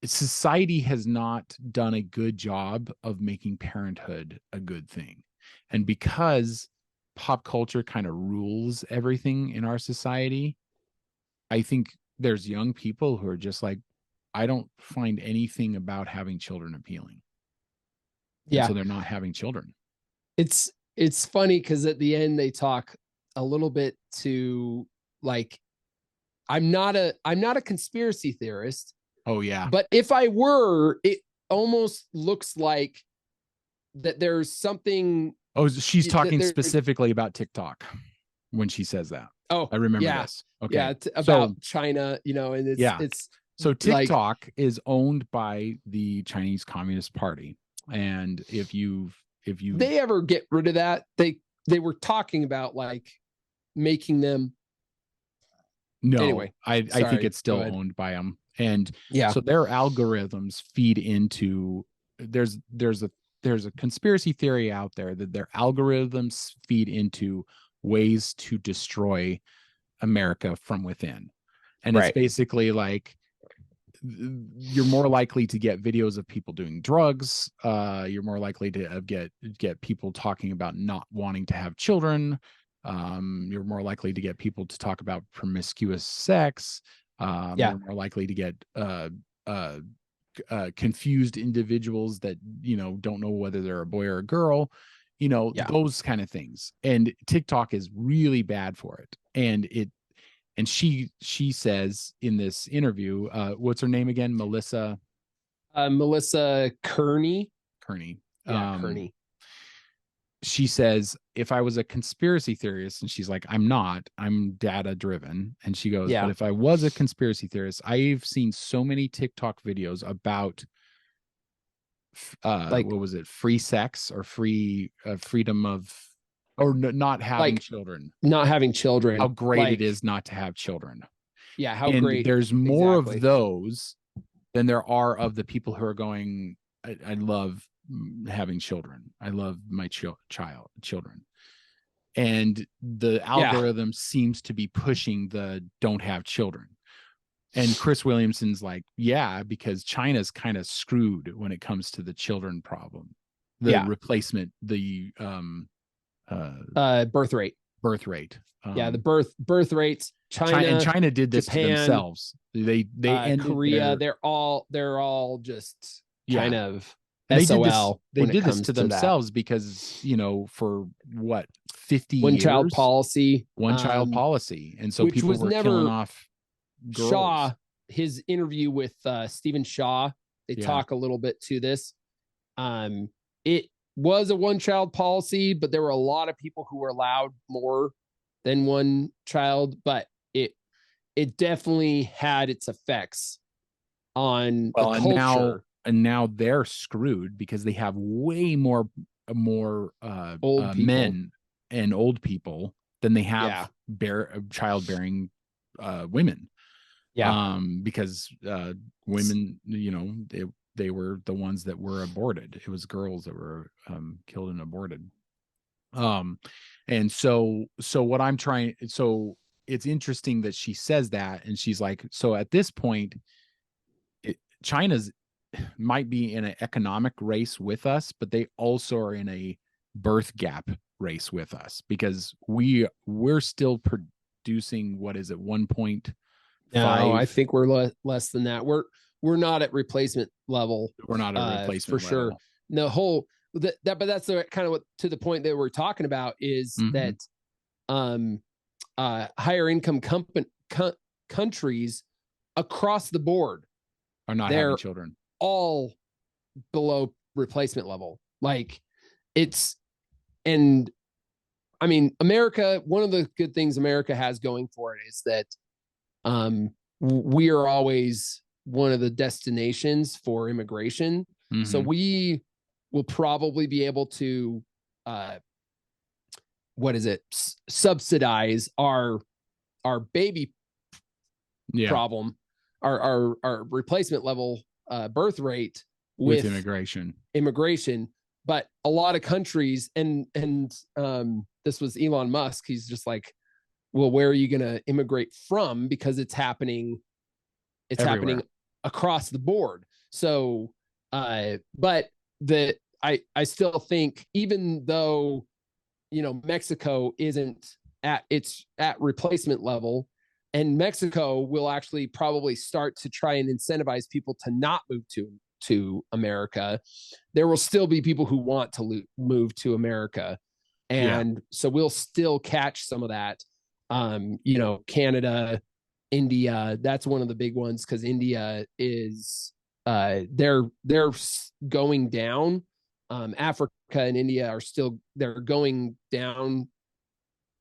A: society has not done a good job of making parenthood a good thing. And because pop culture kind of rules everything in our society, I think there's young people who are just like, I don't find anything about having children appealing. Yeah. And so they're not having children.
B: It's funny, because at the end they talk a little bit to like, I'm not a conspiracy theorist.
A: Oh yeah.
B: But if I were, it almost looks like that there's something.
A: Oh, she's talking specifically about TikTok when she says that.
B: Oh,
A: I remember this. Okay.
B: Yeah. About China, and it's
A: so TikTok is owned by the Chinese Communist Party. And if they ever get rid of that, they were talking about like making them. No, anyway, I think it's still owned by them. And so their algorithms feed into, there's a conspiracy theory out there that their algorithms feed into ways to destroy America from within. And it's basically like, you're more likely to get videos of people doing drugs. You're more likely to get people talking about not wanting to have children. You're more likely to get people to talk about promiscuous sex. You're more likely to get confused individuals that, don't know whether they're a boy or a girl, those kind of things. And TikTok is really bad for it. And she says in this interview, what's her name again? Melissa
B: Kearney.
A: Kearney. She says, if I was a conspiracy theorist, and she's like, I'm data driven. And she goes, but if I was a conspiracy theorist, I've seen so many TikTok videos about what was it? Free sex or freedom of, or not having children.
B: Not having children.
A: How great it is not to have children.
B: Yeah. How great.
A: There's more of those than there are of the people who are going, I love having children. I love my children. And the algorithm seems to be pushing the don't have children. And Chris Williamson's like, because China's kind of screwed when it comes to the children problem. The replacement, the
B: birth rate.
A: The
B: birth rates.
A: China did this
B: Japan,
A: to themselves. They ended
B: Korea. They're all just kind of SOL.
A: They did this to themselves because, for what, 50
B: one
A: years?
B: child policy.
A: And so people were killing off girls.
B: Shaw, his interview with Stephen Shaw, they talk a little bit to this. It was a one child policy, but there were a lot of people who were allowed more than one child, but it definitely had its effects on the culture.
A: And now they're screwed because they have way more old men and old people than they have childbearing women. Because women, they were the ones that were aborted. It was girls that were killed and aborted. And so what I'm trying, so it's interesting that she says that, and she's like, so at this point, China's might be in an economic race with us, but they also are in a birth gap race with us because we're still producing, what is it, 1.5?
B: No, I think we're less than that. We're not at replacement level.
A: We're not at replacement
B: for level. Sure. But that's the kind of what, to the point that we're talking about is that higher income countries across the board
A: are not having children.
B: All below replacement level. America, one of the good things America has going for it is that we are always one of the destinations for immigration. So we will probably be able to subsidize our baby problem, our replacement level birth rate with immigration. But a lot of countries, and this was Elon Musk, he's just like, well, where are you going to immigrate from? Because it's happening happening across the board. So but I still think, even though Mexico isn't at replacement level, and Mexico will actually probably start to try and incentivize people to not move to America, there will still be people who want to move to America. And so we'll still catch some of that. Canada, India, that's one of the big ones, because India is they're going down. Africa and India are they're going down.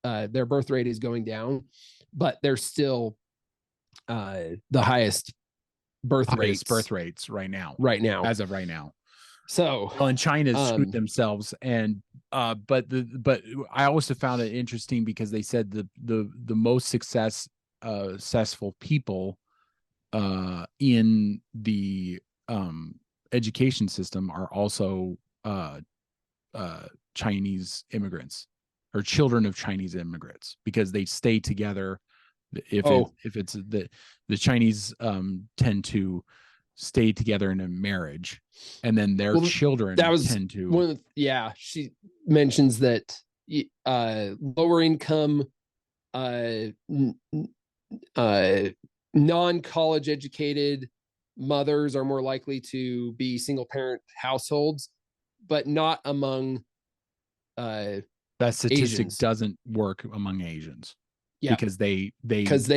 B: Their birth rate is going down, but they're still the highest birth rates right now, as of right now. So,
A: and China's screwed themselves, and but I also found it interesting because they said the most successful people in the education system are also Chinese immigrants or children of Chinese immigrants, because they stay together. If it's the Chinese tend to stay together in a marriage, and then their children tend to.
B: She mentions that lower income, non-college educated mothers are more likely to be single parent households, but not among
A: that statistic
B: Asians.
A: Doesn't work among Asians.
B: Yeah,
A: because they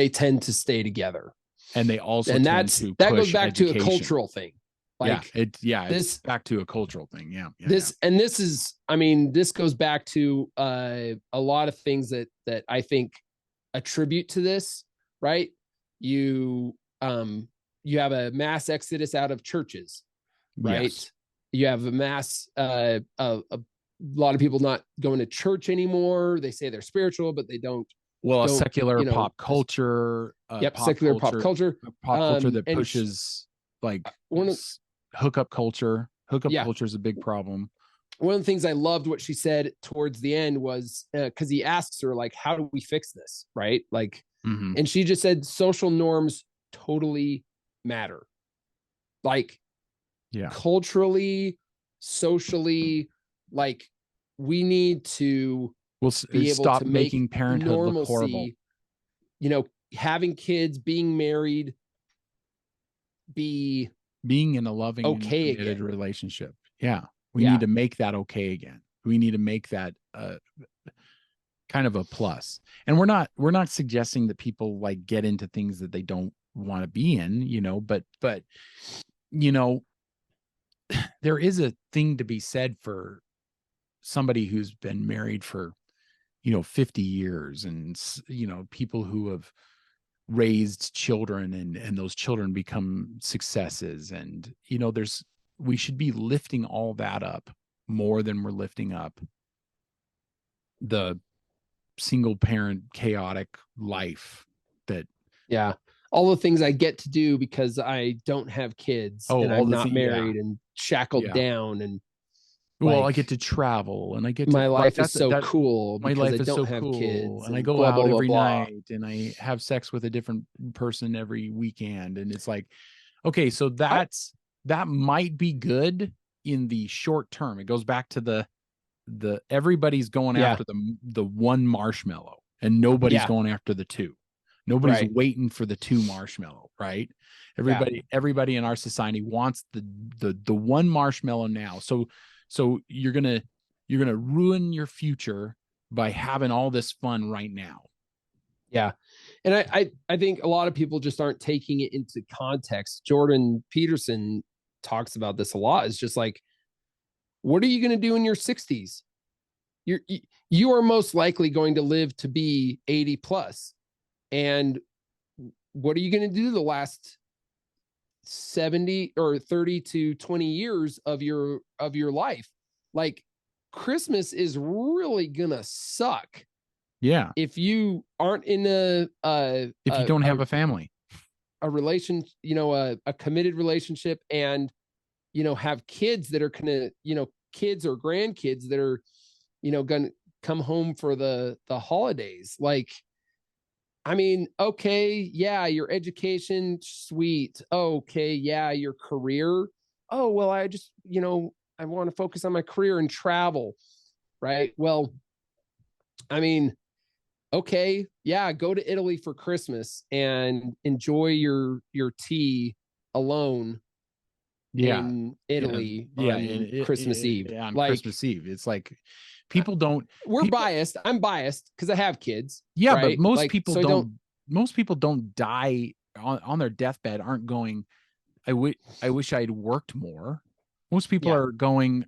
B: tend to stay together,
A: and they also
B: and
A: tend to
B: that
A: push
B: goes back
A: education.
B: to a cultural thing. Like
A: it's back to a cultural thing.
B: And this is, I mean, this goes back to a lot of things that I think attribute to this, right? You have a mass exodus out of churches, right?
A: Yes.
B: You have a mass a lot of people not going to church anymore. They say they're spiritual, but they don't.
A: Well, a secular pop culture.
B: Secular pop culture
A: that pushes like hookup culture. Hookup culture is a big problem.
B: One of the things I loved what she said towards the end was because he asks her, like, how do we fix this? Right. Like, and she just said, social norms totally matter. Like, culturally, socially, like, we need to be able
A: stop
B: to
A: making
B: make
A: parenthood
B: normalcy,
A: look horrible.
B: You know, having kids, being married, being
A: in a loving and committed relationship. Yeah. We need to make that okay again. We need to make that kind of a plus. And we're not suggesting that people like get into things that they don't want to be in, but there is a thing to be said for somebody who's been married for 50 years, and people who have raised children and those children become successes, and we should be lifting all that up more than we're lifting up the single parent chaotic life that
B: all the things I get to do because I don't have kids and I'm not married and shackled down, and
A: I get to travel, and I get
B: my life is so cool.
A: My life is so
B: have
A: cool,
B: kids,
A: and I go out every night, and I have sex with a different person every weekend, and it's like, okay, so that might be good in the short term. It goes back to the everybody's going after the one marshmallow, and nobody's going after the two. Nobody's waiting for the two marshmallow, right? Everybody in our society wants the one marshmallow now. So you're gonna ruin your future by having all this fun right now.
B: Yeah. And I think a lot of people just aren't taking it into context. Jordan Peterson talks about this a lot. It's just like, what are you going to do in your 60s? You are most likely going to live to be 80 plus. And what are you going to do the last 70 or 30 to 20 years of your life? Like, Christmas is really going to suck.
A: Yeah.
B: If you aren't in if
A: you don't have a family,
B: a relation, a committed relationship, and, have kids that are going to, kids or grandkids that are, going to come home for the holidays. Like, I mean, okay, yeah, your education, sweet. Okay, yeah, your career. Oh, well, I just, I want to focus on my career and travel, right? Well, I mean, okay, yeah, go to Italy for Christmas and enjoy your tea alone. In Italy, on Christmas Eve.
A: On Christmas Eve, it's like people don't.
B: Biased. I'm biased because I have kids.
A: Yeah,
B: right?
A: but most people don't. Most people don't die on their deathbed. Aren't going, I wish I'd worked more. Most people are going,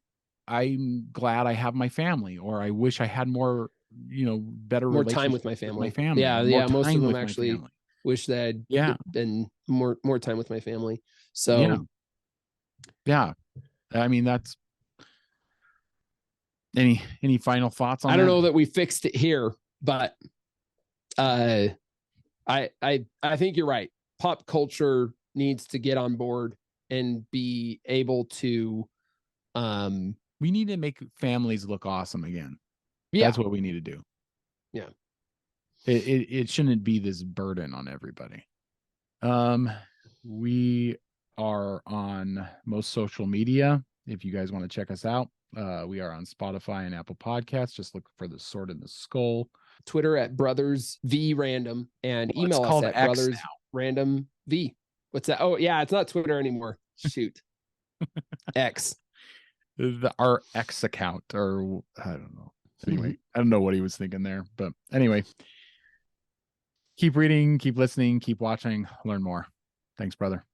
A: I'm glad I have my family, or I wish I had more, better
B: more time with my family.
A: Yeah.
B: Most of them actually wish that I'd been more time with my family. So
A: yeah. I mean, that's any final thoughts on that?
B: I don't know that we fixed it here, but I think you're right. Pop culture needs to get on board and be able to
A: we need to make families look awesome again. That's what we need to do.
B: Yeah.
A: It shouldn't be this burden on everybody. We are on most social media. if you guys want to check us out, we are on Spotify and Apple Podcasts. Just look for the Sword in the Skull.
B: Twitter at Brothers V Random, and email us at Brothers Random V. What's that? Oh yeah, it's not Twitter anymore. Shoot. X.
A: Our X account, or I don't know. Anyway, I don't know what he was thinking there, but anyway, keep reading, keep listening, keep watching, learn more. Thanks, brother.